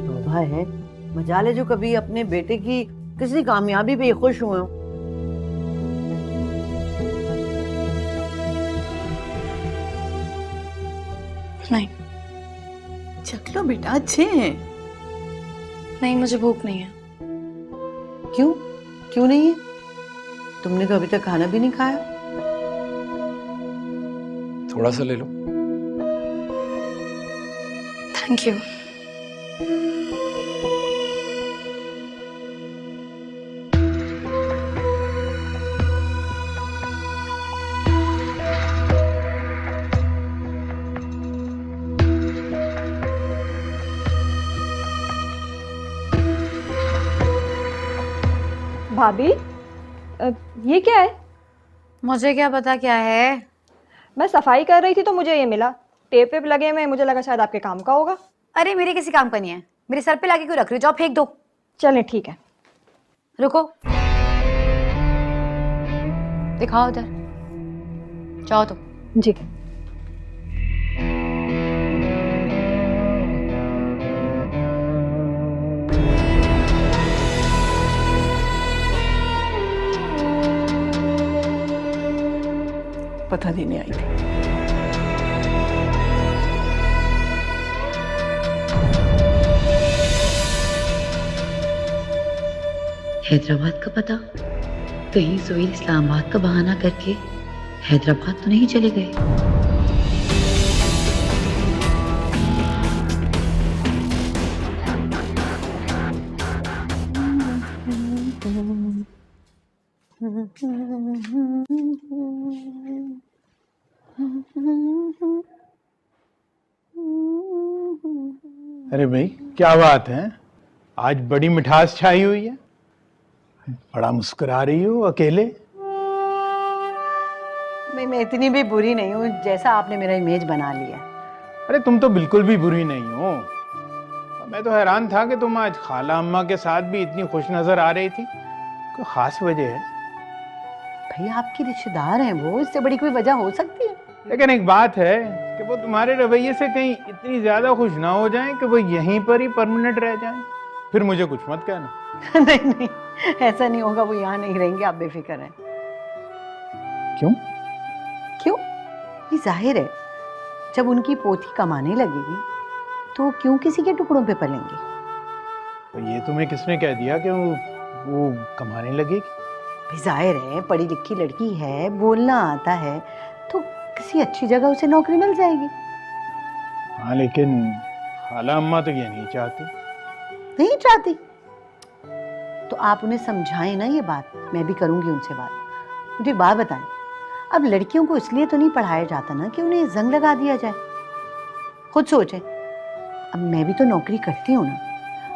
तौबा है, मजाल है जो कभी अपने बेटे की किसी कामयाबी पे खुश हुए हो। नहीं चख लो बेटा, अच्छे हैं। नहीं, मुझे भूख नहीं है। क्यों? क्यों नहीं है? तुमने तो अभी तक खाना भी नहीं खाया। थोड़ा सा ले लो। Thank you. भाभी, ये क्या है? मुझे क्या पता क्या है। मैं सफाई कर रही थी तो मुझे ये मिला, टेप वेप लगे हुए, मुझे लगा शायद आपके काम का होगा। अरे मेरे किसी काम का नहीं है, मेरे सर पे लाके क्यों रख रही हो? जाओ फेंक दो। चलें ठीक है। रुको, दिखाओ उधर, जाओ तो। जी। पता देने आई थी। हैदराबाद का पता? कहीं सोहेल इस्लामाबाद का बहाना करके हैदराबाद तो नहीं चले गए? अरे भाई क्या बात है, आज बड़ी मिठास छाई हुई है, बड़ा मुस्कुरा रही हो अकेले। मैं इतनी भी बुरी नहीं हूँ जैसा आपने मेरा इमेज बना लिया। अरे तुम तो बिल्कुल भी बुरी नहीं हो। मैं तो हैरान था कि तुम आज खाला अम्मा के साथ भी इतनी खुश नजर आ रही थी। कोई खास वजह है? भैया आपकी रिश्तेदार हैं वो, इससे बड़ी कोई वजह हो सकती है? लेकिन एक बात है कि वो तुम्हारे रवैये से कहीं इतनी ज्यादा खुश ना हो जाएं कि वो यहीं पर ही परमानेंट रह जाएं। फिर मुझे कुछ मत कहना। नहीं नहीं, ऐसा नहीं होगा, वो यहाँ नहीं रहेंगे, आप बेफिक्र हैं। क्यों? क्यों? ये जाहिर है, जब उनकी पोती कमाने लगेगी तो क्यों किसी के टुकड़ों पे पलेंगे। तो ये तुम्हें किसने कह दिया कि वो कमाने लगेगी? भाई जाहिर है, पढ़ी लिखी लड़की है, बोलना आता है, तो किसी अच्छी जगह उसे नौकरी मिल जाएगी। हाँ लेकिन खाला अम्मा तो ये नहीं चाहती। नहीं चाहती तो आप उन्हें समझाएं ना ये बात, मैं भी करूंगी उनसे बात। मुझे एक बात बताएं, अब लड़कियों को इसलिए तो नहीं पढ़ाया जाता ना कि उन्हें जंग लगा दिया जाए। खुद सोचें, अब मैं भी तो नौकरी करती हूँ ना,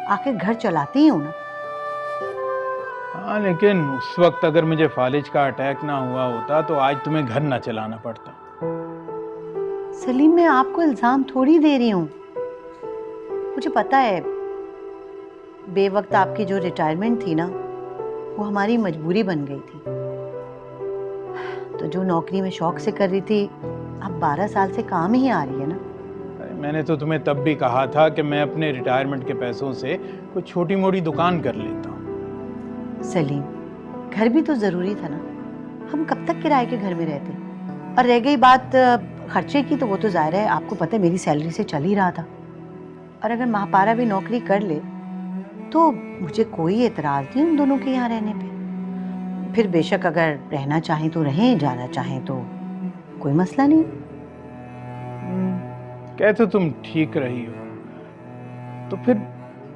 आखिर घर चलाती ही हूँ ना। हाँ लेकिन उस वक्त अगर मुझे फालिज का अटैक ना हुआ होता तो आज तुम्हें घर ना चलाना पड़ता। सलीम, मैं आपको इल्जाम थोड़ी दे रही हूँ, मुझे पता है बेवक्त आपकी जो रिटायरमेंट थी ना वो हमारी मजबूरी बन गई थी। तो जो नौकरी में शौक से कर रही थी अब 12 साल से काम ही आ रही है ना। मैंने तो तुम्हें तब भी कहा था कि मैं अपने रिटायरमेंट के पैसों से कोई छोटी मोटी दुकान कर लेता हूँ। सलीम, घर भी तो जरूरी था ना, हम कब तक किराए के घर में रहते। और रह गई बात खर्चे की, तो वो तो जाहिर है आपको पता है मेरी सैलरी से चल ही रहा था। और अगर महापारा भी नौकरी कर ले तो मुझे कोई एतराज नहीं उन दोनों के यहाँ रहने पे। फिर बेशक अगर रहना चाहें तो रहें, जाना चाहें तो कोई मसला नहीं। कह तो तुम ठीक रही हो, तो फिर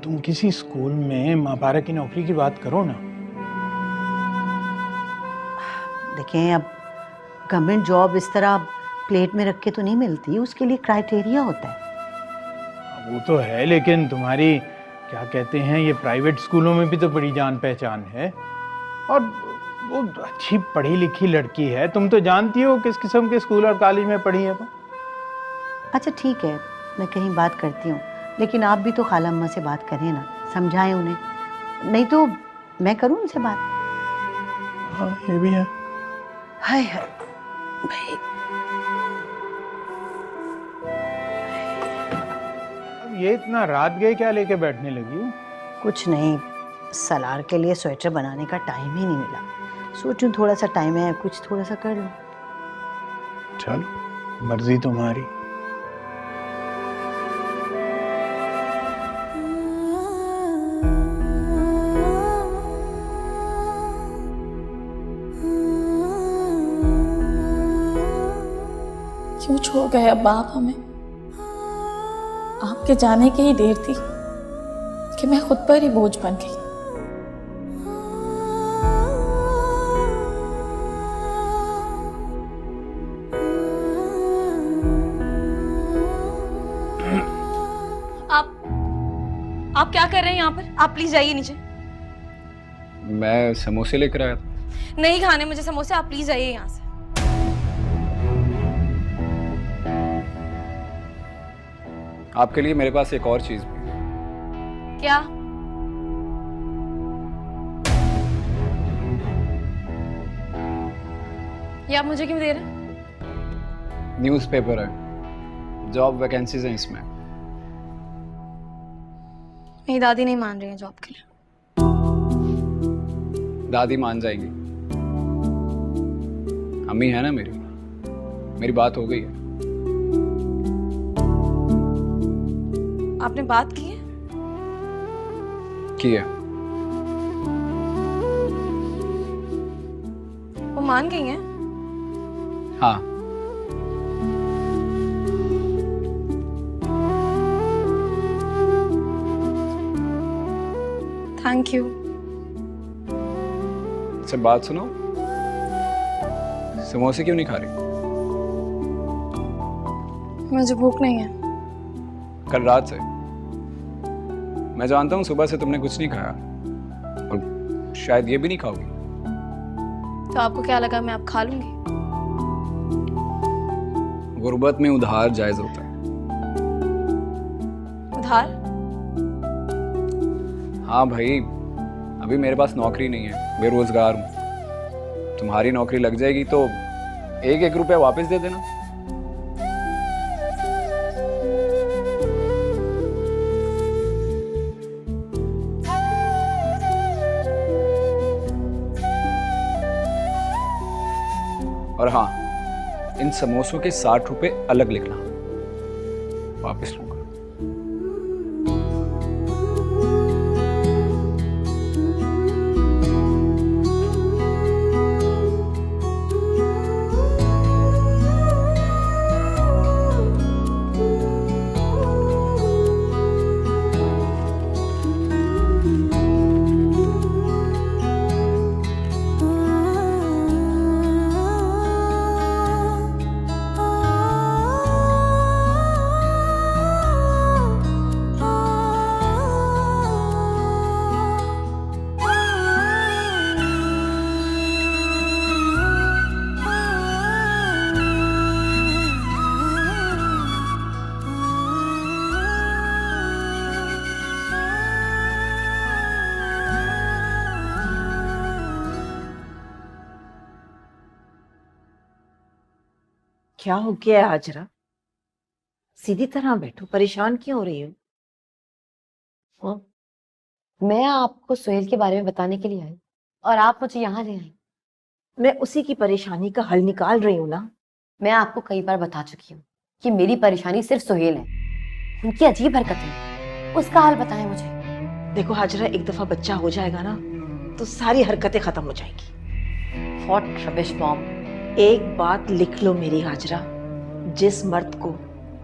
तुम किसी स्कूल में महापारा की नौकरी की बात करो ना। देखें, अब गवर्नमेंट जॉब इस तरह प्लेट में रख के तो नहीं मिलती, उसके लिए क्राइटेरिया होता है। वो तो है, लेकिन तुम्हारी क्या कहते हैं ये प्राइवेट स्कूलों में भी तो बड़ी जान पहचान है, और वो अच्छी पढ़ी लिखी लड़की है। तुम तो जानती हो किस किस्म के स्कूल और कॉलेज में पढ़ी है वो। अच्छा ठीक है, मैं कहीं बात करती हूँ, लेकिन आप भी तो खाला अम्मा से बात करें ना, समझाएं उन्हें, नहीं तो मैं करूँ उनसे बात। हाँ ये भी है। हाय हाय भाई, अब ये इतना रात गए क्या लेके बैठने लगी हो? कुछ नहीं, सलार के लिए स्वेटर बनाने का टाइम ही नहीं मिला, सोचूं थोड़ा सा टाइम है, कुछ थोड़ा सा कर लूं। चलो मर्जी तुम्हारी। क्यों छोड़ गए अब आप हमें? आपके जाने की ही देर थी कि मैं खुद पर ही बोझ बन गई। आप क्या कर रहे हैं यहाँ पर? आप प्लीज जाइए नीचे। मैं समोसे लेकर आया था। नहीं खाने मुझे समोसे, आप प्लीज जाइए यहाँ से। आपके लिए मेरे पास एक और चीज भी है। क्या? ये आप मुझे क्यों दे रहे हैं? न्यूज़पेपर है, जॉब वैकेंसीज हैं इसमें। मेरी दादी नहीं मान रही है जॉब के लिए। दादी मान जाएगी, अम्मी है ना मेरी। मेरी बात हो गई है। आपने बात की है? की है। वो मान गई हैं? हाँ। Thank you. अच्छा बात सुनो, समोसे क्यों नहीं खा रही? मुझे भूख नहीं है। कल रात से मैं जानता हूँ सुबह से तुमने कुछ नहीं खाया और शायद ये भी नहीं खाओगी। तो आपको क्या लगा मैं अब खा लूंगी? गुर्बत में उधार जायज होता है। उधार? हाँ भाई, अभी मेरे पास नौकरी नहीं है, बेरोजगार हूँ। तुम्हारी नौकरी लग जाएगी तो 1-1 रुपया वापस दे देना। और हाँ, इन समोसों के 60 रुपए अलग लिखना, वापस लूंगा। क्या हो गया है हाजरा? सीधी तरह बैठो, परेशान क्यों हो रही हो? मैं आपको सोहेल के बारे में बताने के लिए आई और आप मुझे यहाँ ले आई। मैं उसी की परेशानी का हल निकाल रही हूँ ना। मैं आपको कई बार बता चुकी हूँ कि मेरी परेशानी सिर्फ सोहेल है, उनकी अजीब हरकतें, उसका हाल बताएं मुझे। देखो हाजरा, एक दफा बच्चा हो जाएगा ना तो सारी हरकतें खत्म हो जाएगी। What rubbish, mom. एक बात लिख लो मेरी हाजरा, जिस मर्द को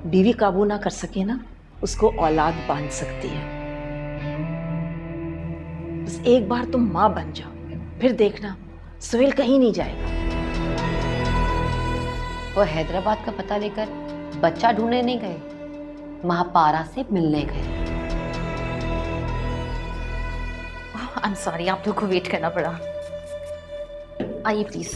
बीवी काबू ना कर सके ना, उसको औलाद बांध सकती है। बस एक बार तुम माँ बन जाओ, फिर देखना सोहेल कहीं नहीं जाएगा। वो हैदराबाद का पता लेकर बच्चा ढूंढने नहीं गए, महापारा से मिलने गए। आई एम सॉरी, आप लोग को वेट करना पड़ा। आइए प्लीज।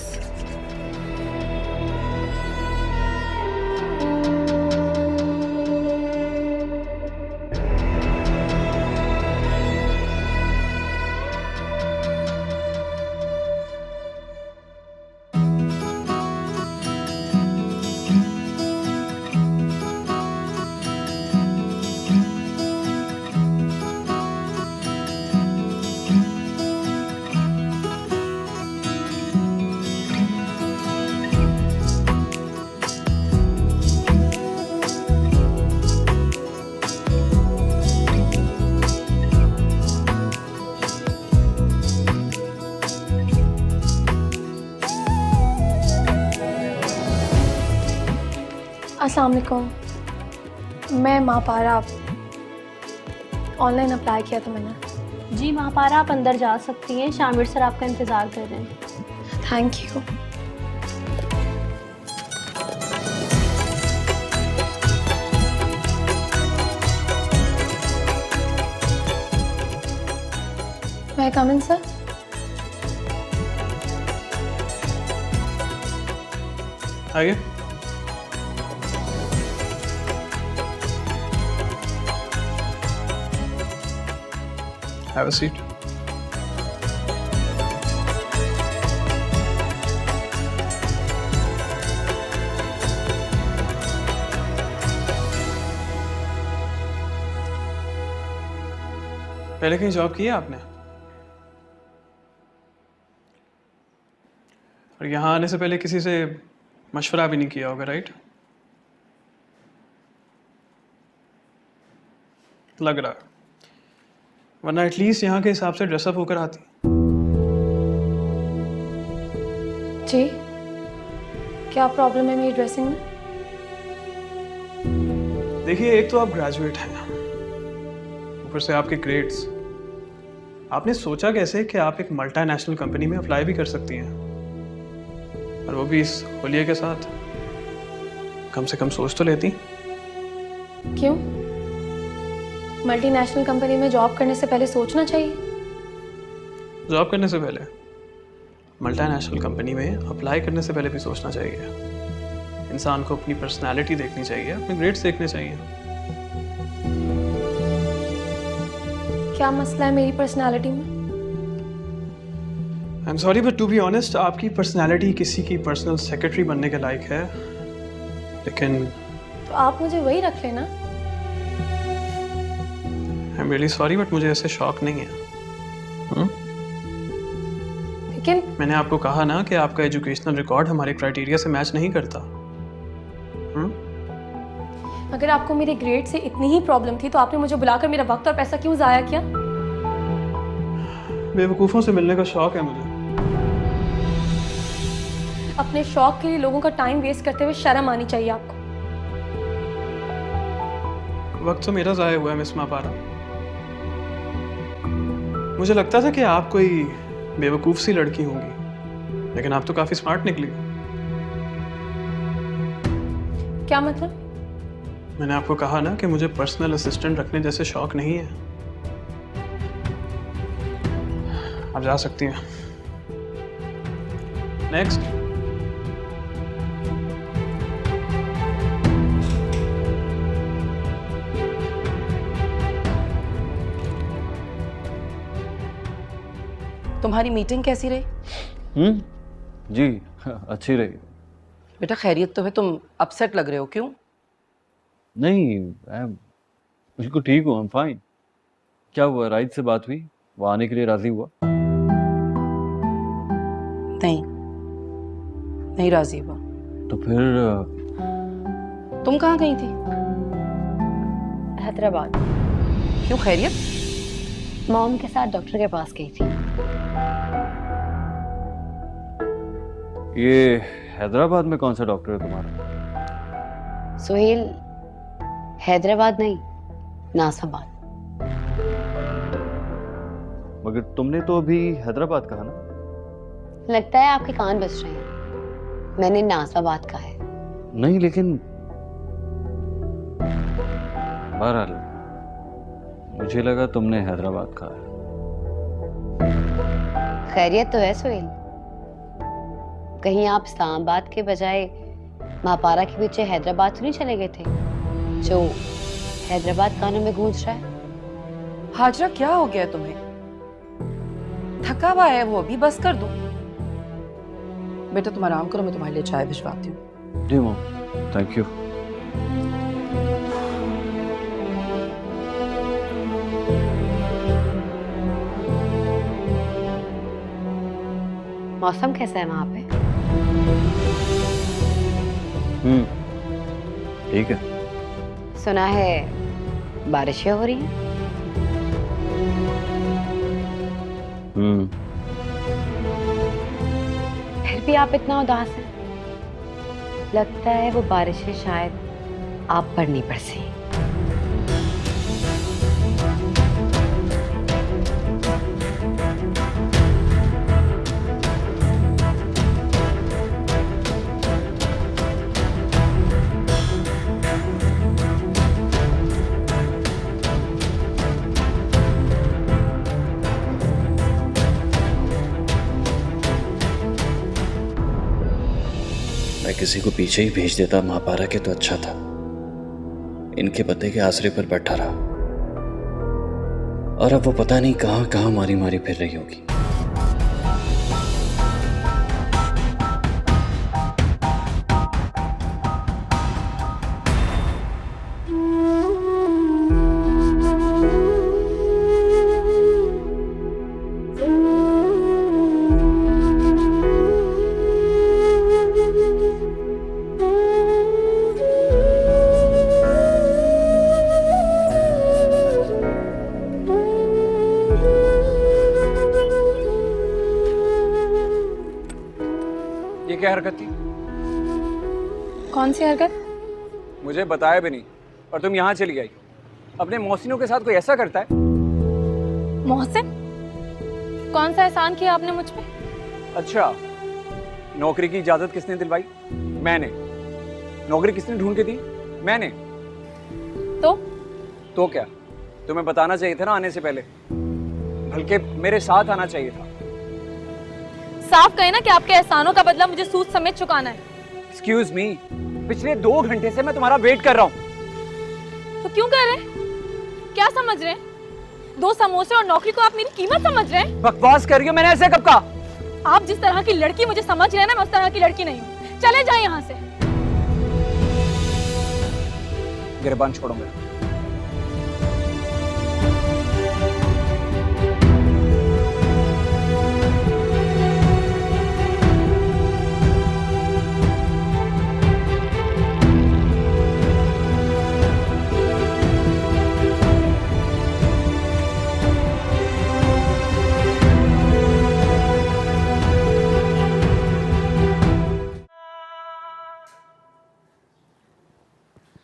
अस्सलाम वालेकुम। मैं महापारा, ऑनलाइन अप्लाई किया था मैंने। जी महापारा, आप अंदर जा सकती हैं, शामिर सर आपका इंतज़ार कर रहे हैं। Thank you. मैं कम इन सर? आगे। Have a seat. पहले कहीं जॉब की है आपने? और यहाँ आने से पहले किसी से मशवरा भी नहीं किया होगा, राइट? लग रहा है, वरना एटलीस्ट यहाँ के हिसाब से ड्रेसअप होकर आती। जी, क्या प्रॉब्लम है मेरी ड्रेसिंग में? देखिए, एक तो आप ग्रेजुएट हैं, ऊपर से आपके ग्रेड्स। आपने सोचा कैसे कि आप एक मल्टीनेशनल कंपनी में अप्लाई भी कर सकती हैं, और वो भी इस होलिये के साथ? कम से कम सोच तो लेती। क्यों? मल्टीनेशनल कंपनी में जॉब करने से पहले सोचना चाहिए। जॉब करने से पहले मल्टीनेशनल कंपनी में अप्लाई करने से पहले भी सोचना चाहिए। इंसान को अपनी पर्सनालिटी देखनी चाहिए, अपने ग्रेड्स देखने चाहिए। क्या मसला है मेरी पर्सनालिटी में? I am sorry but to be honest, आपकी पर्सनालिटी किसी की पर्सनल सेक्रेटरी बनने के लायक है, लेकिन तो आप मुझे वही रख लेना। I am really sorry but मुझे ऐसे शौक नहीं है। लेकिन मैंने आपको कहा ना कि आपका एजुकेशनल रिकॉर्ड हमारे क्राइटेरिया से मैच नहीं करता। अगर आपको मेरे ग्रेड से इतनी ही प्रॉब्लम थी तो आपने मुझे बुलाकर मेरा वक्त और पैसा क्यों जाया किया? बेवकूफ़ों से मिलने का शौक है मुझे। अपने शौक के लिए लोगों का टाइम वेस्ट करते हुए शर्म आनी चाहिए आपको। वक्त तो मेरा ज़ाया हुआ है मिस मापारा। मुझे लगता था कि आप कोई बेवकूफ़ सी लड़की होंगी, लेकिन आप तो काफ़ी स्मार्ट निकली। क्या मतलब? मैंने आपको कहा ना कि मुझे पर्सनल असिस्टेंट रखने जैसे शौक नहीं है। आप जा सकती हैं। नेक्स्ट। तुम्हारी मीटिंग कैसी रही? जी अच्छी रही। बेटा खैरियत तो है, तुम अपसेट लग रहे हो, क्यों? नहीं, मैं बिल्कुल ठीक हूँ, आई एम फाइन। क्या हुआ, राइट से बात हुई? वो आने के लिए राजी हुआ? नहीं राजी हुआ। तो फिर तुम कहाँ गई थी? हैदराबाद। क्यों, खैरियत? मॉम के साथ डॉक्टर के पास गई थी। ये हैदराबाद में कौन सा डॉक्टर है तुम्हारा? सोहेल, हैदराबाद नहीं, नासाबाद। मगर तुमने तो अभी हैदराबाद कहा ना? लगता है आपके कान बज रहे हैं। मैंने नासाबाद कहा है। नहीं, लेकिन बहरहाल मुझे लगा तुमने हैदराबाद कहा है। खैरियत तो है सोहेल? कहीं आप इस्लामाबाद के बजाय महापारा के पीछे हैदराबाद तो नहीं चले गए थे, जो हैदराबाद कानों में गूंज रहा है? हाजरा, क्या हो गया तुम्हें? थका हुआ है वो, अभी बस कर दो। बेटा तुम आराम करो, मैं तुम्हारे लिए चाय भिजवाती हूँ। जी मॉम, थैंक यू। मौसम कैसा है वहां पे? ठीक है। सुना है बारिशें हो रही हैं। फिर भी आप इतना उदास हैं। लगता है वो बारिशें शायद आप पर नहीं बरसी। मैं किसी को पीछे ही भेज देता महापारा के तो अच्छा था। इनके पते के आसरे पर बैठा रहा, और अब वो पता नहीं कहां कहां मारी मारी फिर रही होगी। ये क्या हरकत थी? कौन सी हरकत? मुझे बताया भी नहीं और तुम यहाँ चली आई। अपने मोहसिनों के साथ कोई ऐसा करता है? मोहसिन? कौन सा एहसान किया आपने मुझ पे? अच्छा, नौकरी की इजाजत किसने दिलवाई? मैंने। नौकरी किसने ढूंढ के दी? मैंने। तो क्या? तुम्हें बताना चाहिए था ना आने से पहले, बल्कि मेरे साथ आना चाहिए था। साफ कहे ना कि आपके एहसानों का बदला मुझे सूद समेत चुकाना है। एक्सक्यूज मी, पिछले 2 घंटे से मैं तुम्हारा वेट कर रहा हूँ। तो क्यों कर रहे हैं? क्या समझ रहे हैं? 2 समोसे और नौकरी को आप मेरी कीमत समझ रहे हैं? बकवास कर रही हो, मैंने ऐसे कब कहा? आप जिस तरह की लड़की मुझे समझ रहे हैं ना, मैं उस तरह की लड़की नहीं हूँ। चले जाए यहाँ से। गिरबान छोड़ो मेरा।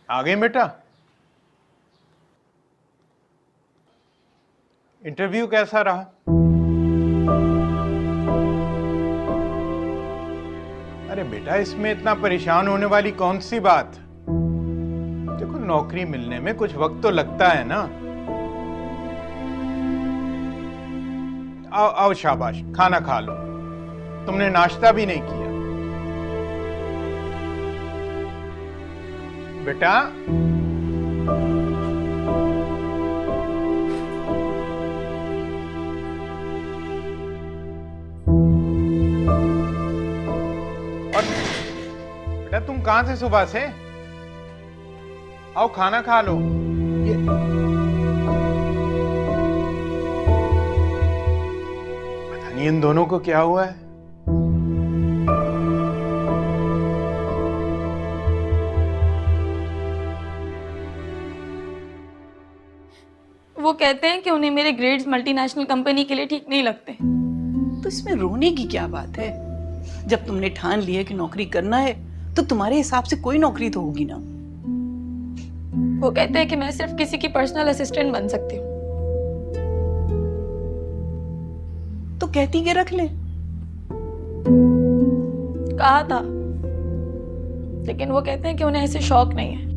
आ गए बेटा? इंटरव्यू कैसा रहा? अरे बेटा, इसमें इतना परेशान होने वाली कौन सी बात? देखो, नौकरी मिलने में कुछ वक्त तो लगता है ना। आओ आओ, शाबाश, खाना खा लो। तुमने नाश्ता भी नहीं किया बेटा। और बेटा, तुम कहां से सुबह से? आओ खाना खा लो। पता नहीं इन दोनों को क्या हुआ है। वो कहते हैं कि उन्हें मेरे ग्रेड्स मल्टीनेशनल कंपनी के लिए ठीक नहीं लगते। तो इसमें रोने की क्या बात है? जब तुमने ठान लिया कि नौकरी करना है तो तुम्हारे हिसाब से कोई नौकरी तो होगी ना। वो कहते हैं कि मैं सिर्फ किसी की पर्सनल असिस्टेंट बन सकती हूँ। तो कहती के रख ले। कहा था, लेकिन वो कहते हैं कि उन्हें ऐसे शौक नहीं है।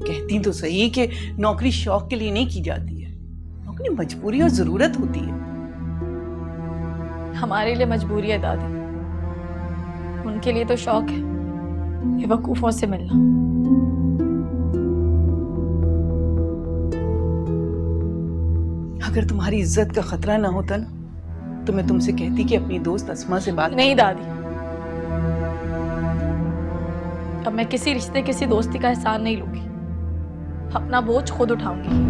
कहती तो सही कि नौकरी शौक के लिए नहीं की जाती है, नौकरी मजबूरी और जरूरत होती है। हमारे लिए मजबूरी है दादी, उनके लिए तो शौक है बेवकूफों से मिलना। अगर तुम्हारी इज्जत का खतरा ना होता ना तो मैं तुमसे कहती कि अपनी दोस्त अस्मा से बात नहीं दादी, अब मैं किसी रिश्ते किसी दोस्ती का एहसान नहीं लूंगी। अपना बोझ खुद उठाऊंगी।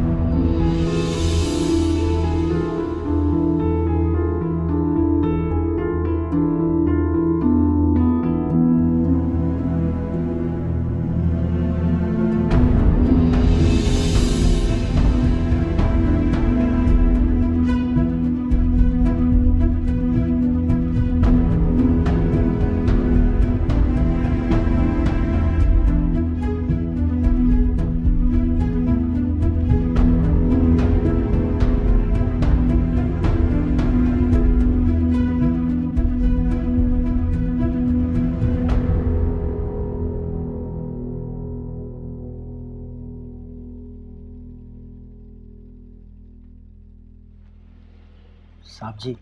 साहब जी,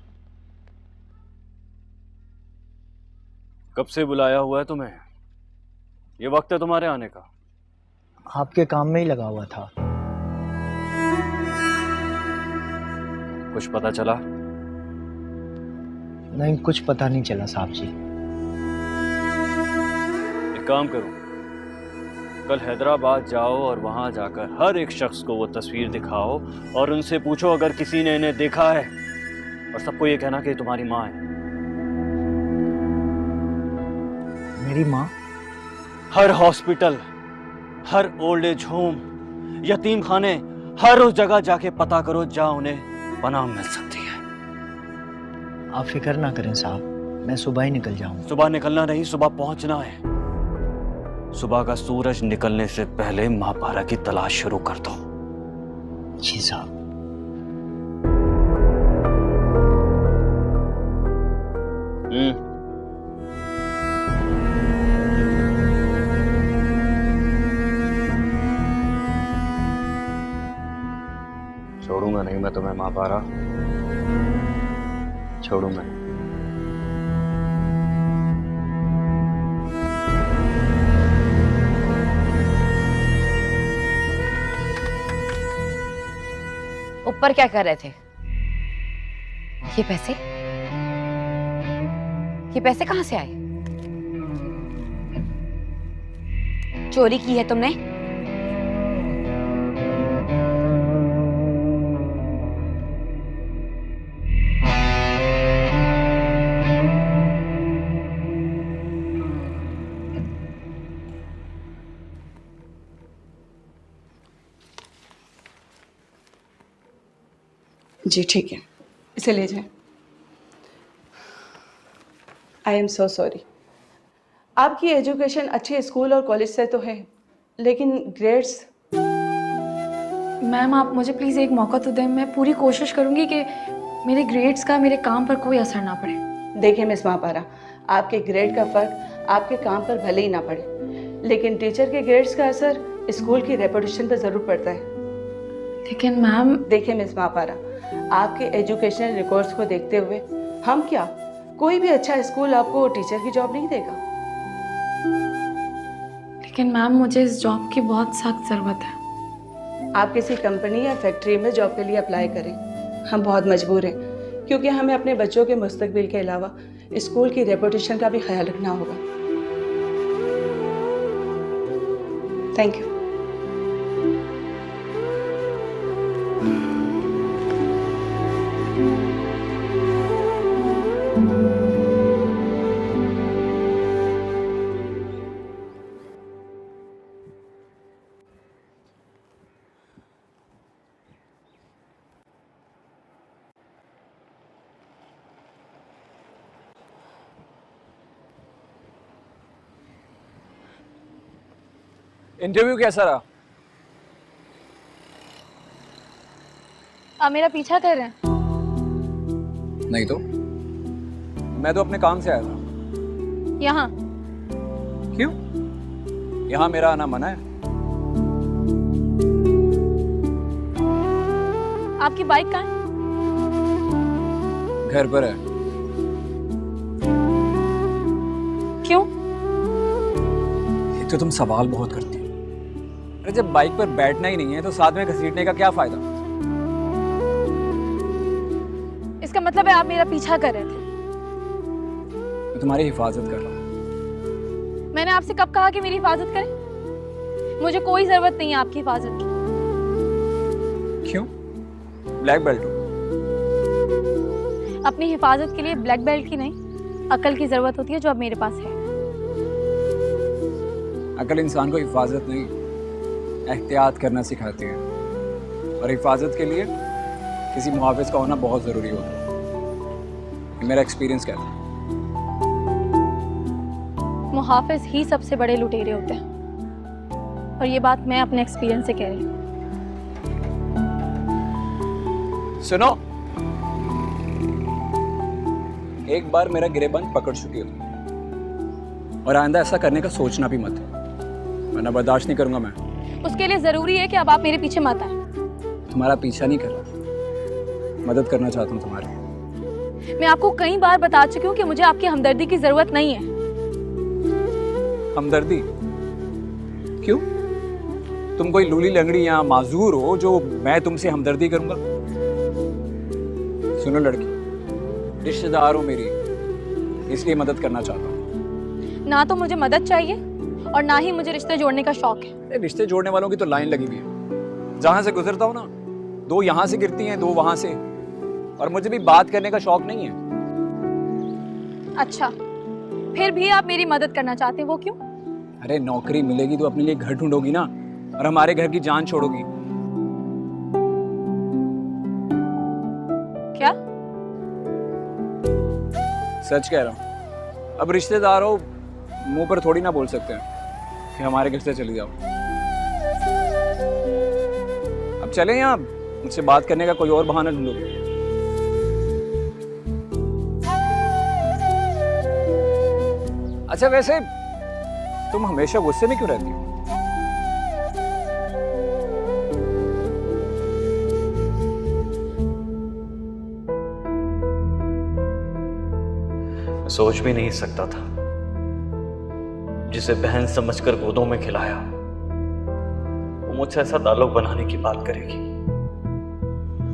कब से बुलाया हुआ है तुम्हें? ये वक्त है तुम्हारे आने का। आपके काम में ही लगा हुआ था। कुछ पता चला? नहीं, कुछ पता नहीं चला साहब जी। एक काम करो, कल हैदराबाद जाओ और वहां जाकर हर एक शख्स को वो तस्वीर दिखाओ और उनसे पूछो अगर किसी ने इन्हें देखा है, और सबको ये कहना कि तुम्हारी माँ है। मेरी माँ? हर हॉस्पिटल, हर ओल्ड एज होम, यतीम खाने, हर उस जगह जाके पता करो जहां उन्हें पनाह मिल सकती है। आप फिक्र ना करें साहब, मैं सुबह ही निकल जाऊंगा। सुबह निकलना नहीं, सुबह पहुंचना है। सुबह का सूरज निकलने से पहले महापारा की तलाश शुरू कर दो। जी साहब। छोड़ूंगा नहीं मैं तुम्हें महापारा, छोड़ूंगा नहीं। ऊपर क्या कर रहे थे? ये पैसे कहां से आए? चोरी की है तुमने? जी ठीक है, इसे ले जाएं। I am so sorry. आपकी एजुकेशन अच्छे स्कूल और कॉलेज से तो है, लेकिन ग्रेड्स। मैम आप मुझे प्लीज़ एक मौका तो दें। मैं पूरी कोशिश करूंगी कि मेरे ग्रेड्स का मेरे काम पर कोई असर ना पड़े। देखिए मिस महापारा, आपके ग्रेड का फ़र्क आपके काम पर भले ही ना पड़े, लेकिन टीचर के ग्रेड्स का असर स्कूल की रेपुटेशन पर ज़रूर पड़ता है। लेकिन मैम। देखिए मिस महापारा, आपके एजुकेशनल रिकॉर्ड्स को देखते हुए हम क्या, कोई भी अच्छा स्कूल आपको टीचर की जॉब नहीं देगा। लेकिन मैम मुझे इस जॉब की बहुत सख्त ज़रूरत है। आप किसी कंपनी या फैक्ट्री में जॉब के लिए अप्लाई करें। हम बहुत मजबूर हैं, क्योंकि हमें अपने बच्चों के मुस्तकबिल के अलावा स्कूल की रेपुटेशन का भी ख्याल रखना होगा। Thank you. इंटरव्यू कैसा रहा? आप मेरा पीछा कर रहे हैं? नहीं तो मैं तो अपने काम से आया था। यहाँ? क्यों? यहाँ मेरा आना मना है। आपकी बाइक कहाँ है? घर पर है। क्यों? एक तो तुम सवाल बहुत करती हो। अरे जब बाइक पर बैठना ही नहीं है तो साथ में घसीटने का क्या फायदा? इसका मतलब है आप मेरा पीछा कर रहे थे? मैं तुम्हारी हिफाजत कर रहा हूँ। मैंने आपसे कब कहा कि मेरी हिफाजत करें? मुझे कोई जरूरत नहीं है आपकी हिफाजत की। क्यों? ब्लैक बेल्ट हो। अपनी हिफाजत के लिए ब्लैक बेल्ट की नहीं, अकल की जरूरत होती है जो अब मेरे पास है। अकल इंसान को हिफाजत नहीं, एहतियात करना सिखाती है, और हिफाजत के लिए किसी मुहाफिज का होना बहुत ज़रूरी होता है। ये मेरा एक्सपीरियंस कहता है। मुहाफिज ही सबसे बड़े लुटेरे होते हैं, और ये बात मैं अपने एक्सपीरियंस से कह रही हूँ। सुनो, एक बार मेरा गिरेबान पकड़ चुकी हो, और आइंदा ऐसा करने का सोचना भी मत, वरना बर्दाश्त नहीं करूंगा मैं। उसके लिए जरूरी है कि अब आप मेरे पीछे मत आए। तुम्हारा पीछा नहीं कर रहा, मदद करना चाहता हूँ तुम्हारी। मैं आपको कई बार बता चुकी हूँ कि मुझे आपकी हमदर्दी की जरूरत नहीं है। हमदर्दी? क्यों? तुम कोई लूली लंगड़ी या माजूर हो जो मैं तुमसे हमदर्दी करूंगा? सुनो लड़की, रिश्तेदार हो मेरी, इसलिए मदद करना चाहता हूँ। ना तो मुझे मदद चाहिए और ना ही मुझे रिश्ते जोड़ने का शौक है। रिश्ते जोड़ने वालों की तो लाइन लगी हुई है। जहां से गुजरता हूँ ना, दो यहाँ से गिरती हैं, दो वहां से, और मुझे भी बात करने का शौक नहीं है। अच्छा, फिर भी आप मेरी मदद करना चाहते हैं, वो क्यों? अरे नौकरी मिलेगी तो अपने लिए घर ढूंढोगी ना, और हमारे घर की जान छोड़ोगी। सच कह रहा हूँ। अब रिश्तेदार हो, मुंह पर थोड़ी ना बोल सकते हैं कि हमारे घर से चली जाओ। अब चलें या मुझसे बात करने का कोई और बहाना ढूंढो? अच्छा वैसे तुम हमेशा गुस्से में क्यों रहती हो? सोच भी नहीं सकता था जिसे बहन समझकर गोदों में खिलाया वो मुझसे ऐसा ताल्लुक बनाने की बात करेगी।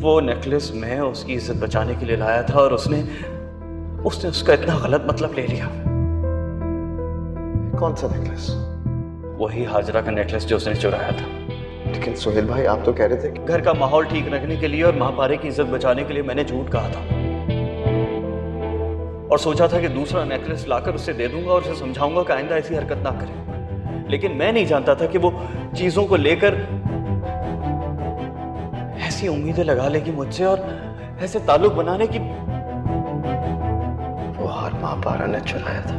वो नेकलेस मैं उसकी इज्जत बचाने के लिए लाया था और उसने उसका इतना गलत मतलब ले लिया। कौन सा नेकलेस? वही हाजरा का नेकलेस जो उसने चुराया था। लेकिन सोहेल भाई, आप तो कह रहे थे कि घर का माहौल ठीक रखने के लिए और महापारे की इज्जत बचाने के लिए मैंने झूठ कहा था और सोचा था कि दूसरा नेकलेस लाकर उसे दे दूंगा और उसे समझाऊंगा कि आइंदा ऐसी हरकत ना करे। लेकिन मैं नहीं जानता था कि वो चीजों को लेकर ऐसी उम्मीदें लगा लेगी मुझसे और ऐसे ताल्लुक बनाने की। वो हार महापारा ने चुराया था।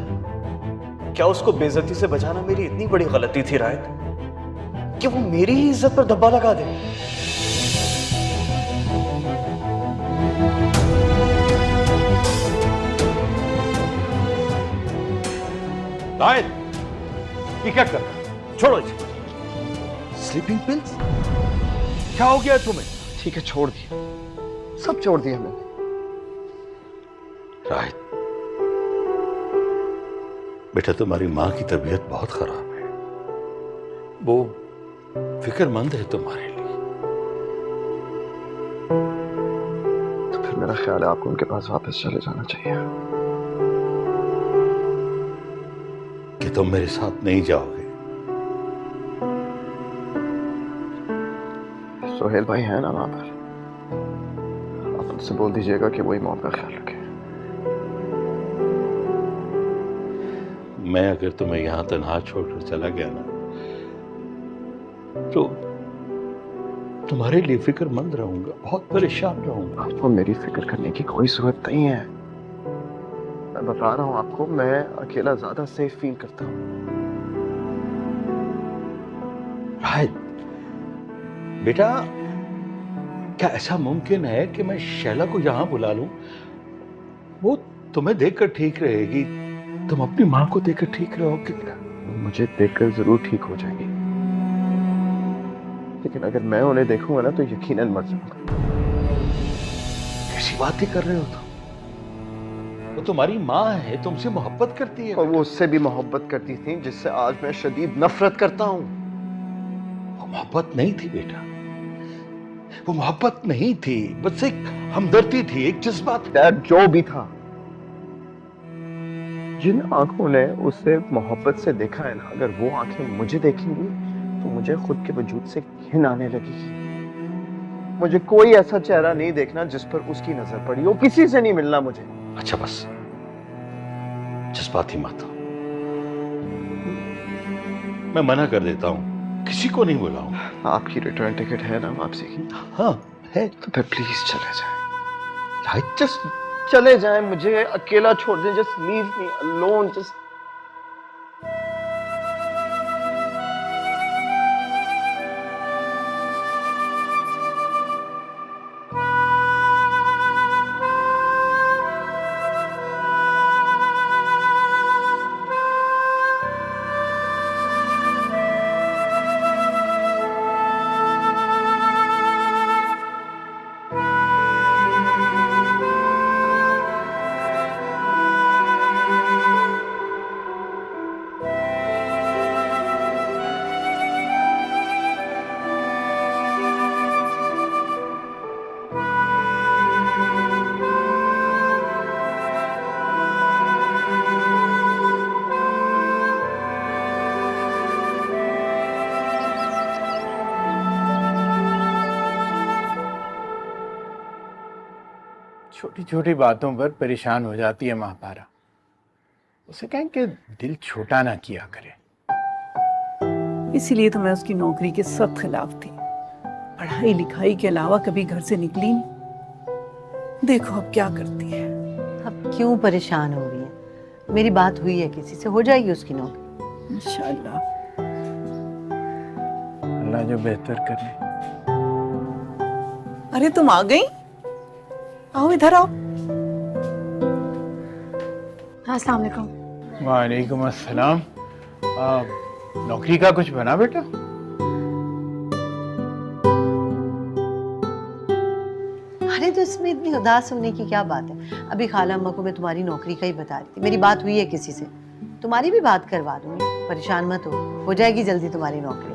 क्या उसको बेइज्जती से बचाना मेरी इतनी बड़ी गलती थी रायत कि वो मेरी ही इज्जत पर धब्बा लगा दे? रायत, ये क्या कर रहा है? छोड़ो इसे। Sleeping pills? क्या हो गया तुम्हें? ठीक है, छोड़ दिया, सब छोड़ दिया मैंने। रायत बेटा, तुम्हारी माँ की तबीयत बहुत खराब है, वो फिक्रमंद है तुम्हारे लिए। तो फिर मेरा ख्याल है आपको उनके पास वापस चले जाना चाहिए। कि तुम मेरे साथ नहीं जाओगे? सोहेल भाई है ना वहां पर, आप उनसे बोल दीजिएगा कि वही मौत का ख्याल रखें। मैं अगर तुम्हें यहां तन्हा छोड़कर चला गया ना तो तुम्हारे लिए फिक्रमंद रहूंगा, बहुत परेशान रहूंगा। आपको मेरी फिक्र करने की कोई जरूरत नहीं है। मैं बता रहा हूं आपको, मैं अकेला ज्यादा सेफ फील करता हूं। रायत बेटा, क्या ऐसा मुमकिन है कि मैं शैला को यहां बुला लूं? वो तुम्हें देखकर ठीक रहेगी, तुम अपनी मां को देखकर ठीक रहोगे। मुझे देखकर जरूर ठीक हो जाएंगी, लेकिन अगर मैं उन्हें देखूंगा ना तो यकीनन मर जाऊंगा। कैसी बातें कर रहे हो तुम? वो तुम्हारी माँ है, तुमसे मोहब्बत करती है। और वो उससे भी मोहब्बत करती थी जिससे आज मैं शदीद नफरत करता हूँ। वो मोहब्बत नहीं थी बेटा, वो मोहब्बत नहीं थी, बस एक हमदर्दी थी, एक जज्बात। डैड, जो भी था, जिन आंखों ने उसे मोहब्बत से देखा है ना, अगर वो आंखें मुझे देखेंगी तो मुझे खुद के वजूद से घिन आने लगेगी। मुझे कोई ऐसा चेहरा नहीं देखना जिस पर उसकी नजर पड़ी हो, किसी से नहीं मिलना मुझे। अच्छा बस, जज्बाती मत हो, मैं मना कर देता हूँ, किसी को नहीं बुलाऊंगा। आपकी रिटर्न टिकट है ना वापसी की? हाँ है। तो फिर प्लीज चले जाएं। जस्ट चले जाएं, मुझे अकेला छोड़ दें। Just leave me alone. Just छोटी छोटी बातों पर परेशान हो जाती है महापारा। उसे कहें कि दिल छोटा ना किया करे। इसीलिए तो मैं उसकी नौकरी के सख्त खिलाफ थी। पढ़ाई लिखाई के अलावा कभी घर से निकली नहीं। देखो अब क्या करती है। अब अब क्यों परेशान हो रही है? मेरी बात हुई है किसी से, हो जाएगी उसकी नौकरी इंशाल्लाह। अल्लाह जो बेहतर करे। अरे तुम आ गई, आओ इधर आओ। अस्सलाम वालेकुम। वालेकुम अस्सलाम। नौकरी का कुछ बना बेटा? अरे तो इसमें इतनी उदास होने की क्या बात है? अभी खाला अम्मा को मैं तुम्हारी नौकरी का ही बता रही थी। मेरी बात हुई है किसी से, तुम्हारी भी बात करवा दूंगी, परेशान मत हो जाएगी जल्दी तुम्हारी नौकरी।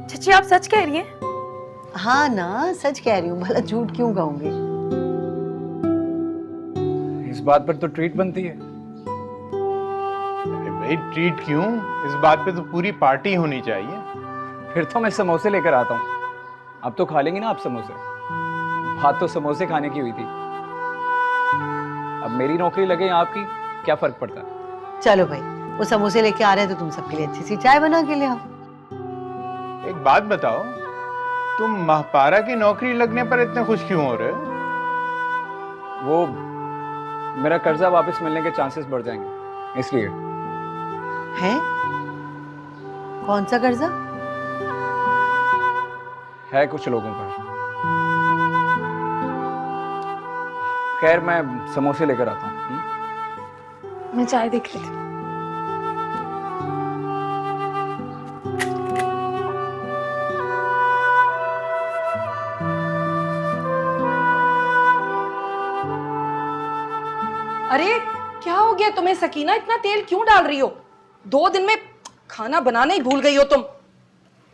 चाची आप सच कह रही हैं? हाँ ना, सच कह रही हूँ, भला झूठ क्यों कहूंगी? इस बात पर तो ट्रीट बनती है। अरे भाई ट्रीट क्यों, इस बात पे तो पूरी पार्टी होनी चाहिए। फिर तो मैं समोसे लेकर आता हूँ। अब तो खा लेंगी ना आप समोसे? बात तो समोसे खाने की हुई थी। अब मेरी नौकरी लगे या आपकी, क्या फर्क पड़ता है? चलो भाई, वो समोसे लेके आ रहे हैं तो तुम सबके लिए अच्छी सी चाय बना के ले आओ। एक बात बताओ, तुम महपारा की नौकरी लगने पर इतने खुश क्यों हो रहे हो? वो मेरा कर्जा वापस मिलने के चांसेस बढ़ जाएंगे, इसलिए। है? कौन सा कर्जा? है कुछ लोगों पर। खैर मैं समोसे लेकर आता हूँ। मैं चाय देख लेती हूँ। अरे क्या हो गया तुम्हें सकीना, इतना तेल क्यों डाल रही हो? 2 दिन में खाना बनाना ही भूल गई हो तुम।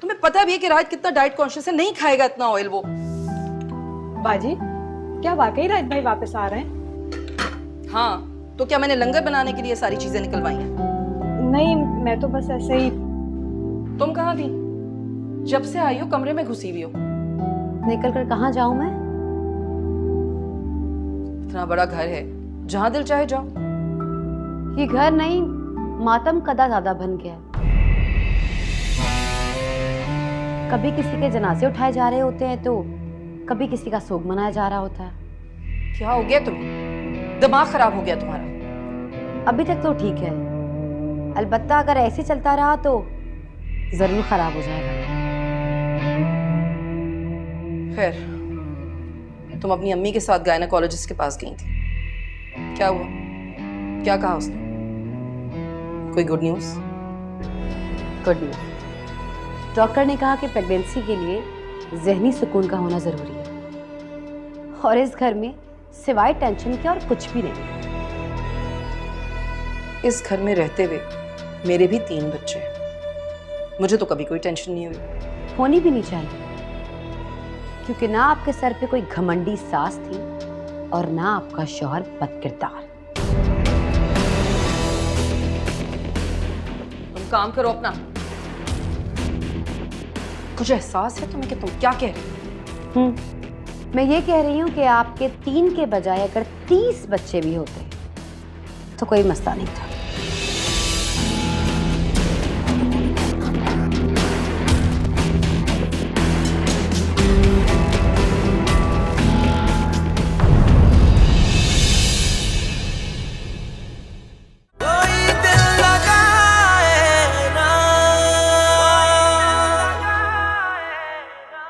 तुम्हें पता भी है कि राज कितना डाइट कॉन्शियस है, नहीं खाएगा इतना ऑयल वो। बाजी, क्या वाकई राज भाई वापस आ रहे हैं? हाँ, तो क्या मैंने लंगर बनाने के लिए सारी चीजें निकलवाई हैं? नहीं, मैं तो बस ऐसे ही। तुम कहाँ थी? जब से आई हो कमरे में घुसी हुई हो। निकल कर कहाँ जाऊं मैं? इतना बड़ा घर है, जहां दिल चाहे जाओ। ये घर नहीं, मातम कदा ज्यादा बन गया है। कभी किसी के जनाजे उठाए जा रहे होते हैं तो कभी किसी का सोग मनाया जा रहा होता है। क्या हो गया तुम्हें? दिमाग खराब हो गया तुम्हारा? अभी तक तो ठीक है, अलबत्ता अगर ऐसे चलता रहा तो जरूर खराब हो जाएगा। खैर, तुम अपनी अम्मी के साथ गायनेकोलॉजिस्ट के पास गई थी, क्या हुआ? क्या कहा उसने? कोई good news? Good news. Doctor ने कहा कि प्रेगनेंसी के लिए जहनी सुकून का होना जरूरी है और इस घर में सिवाय टेंशन के और कुछ भी नहीं। इस घर में रहते हुए मेरे भी 3 बच्चे हैं, मुझे तो कभी कोई टेंशन नहीं हुई। होनी भी नहीं चाहिए, क्योंकि ना आपके सर पे कोई घमंडी सास थी और ना आपका शौहर बदकिरदार। तुम काम करो अपना। कुछ एहसास है तुम्हें कि तुम क्या कह रहे हो? मैं ये कह रही हूँ कि आपके 3 के बजाय अगर 30 बच्चे भी होते तो कोई मसला नहीं था।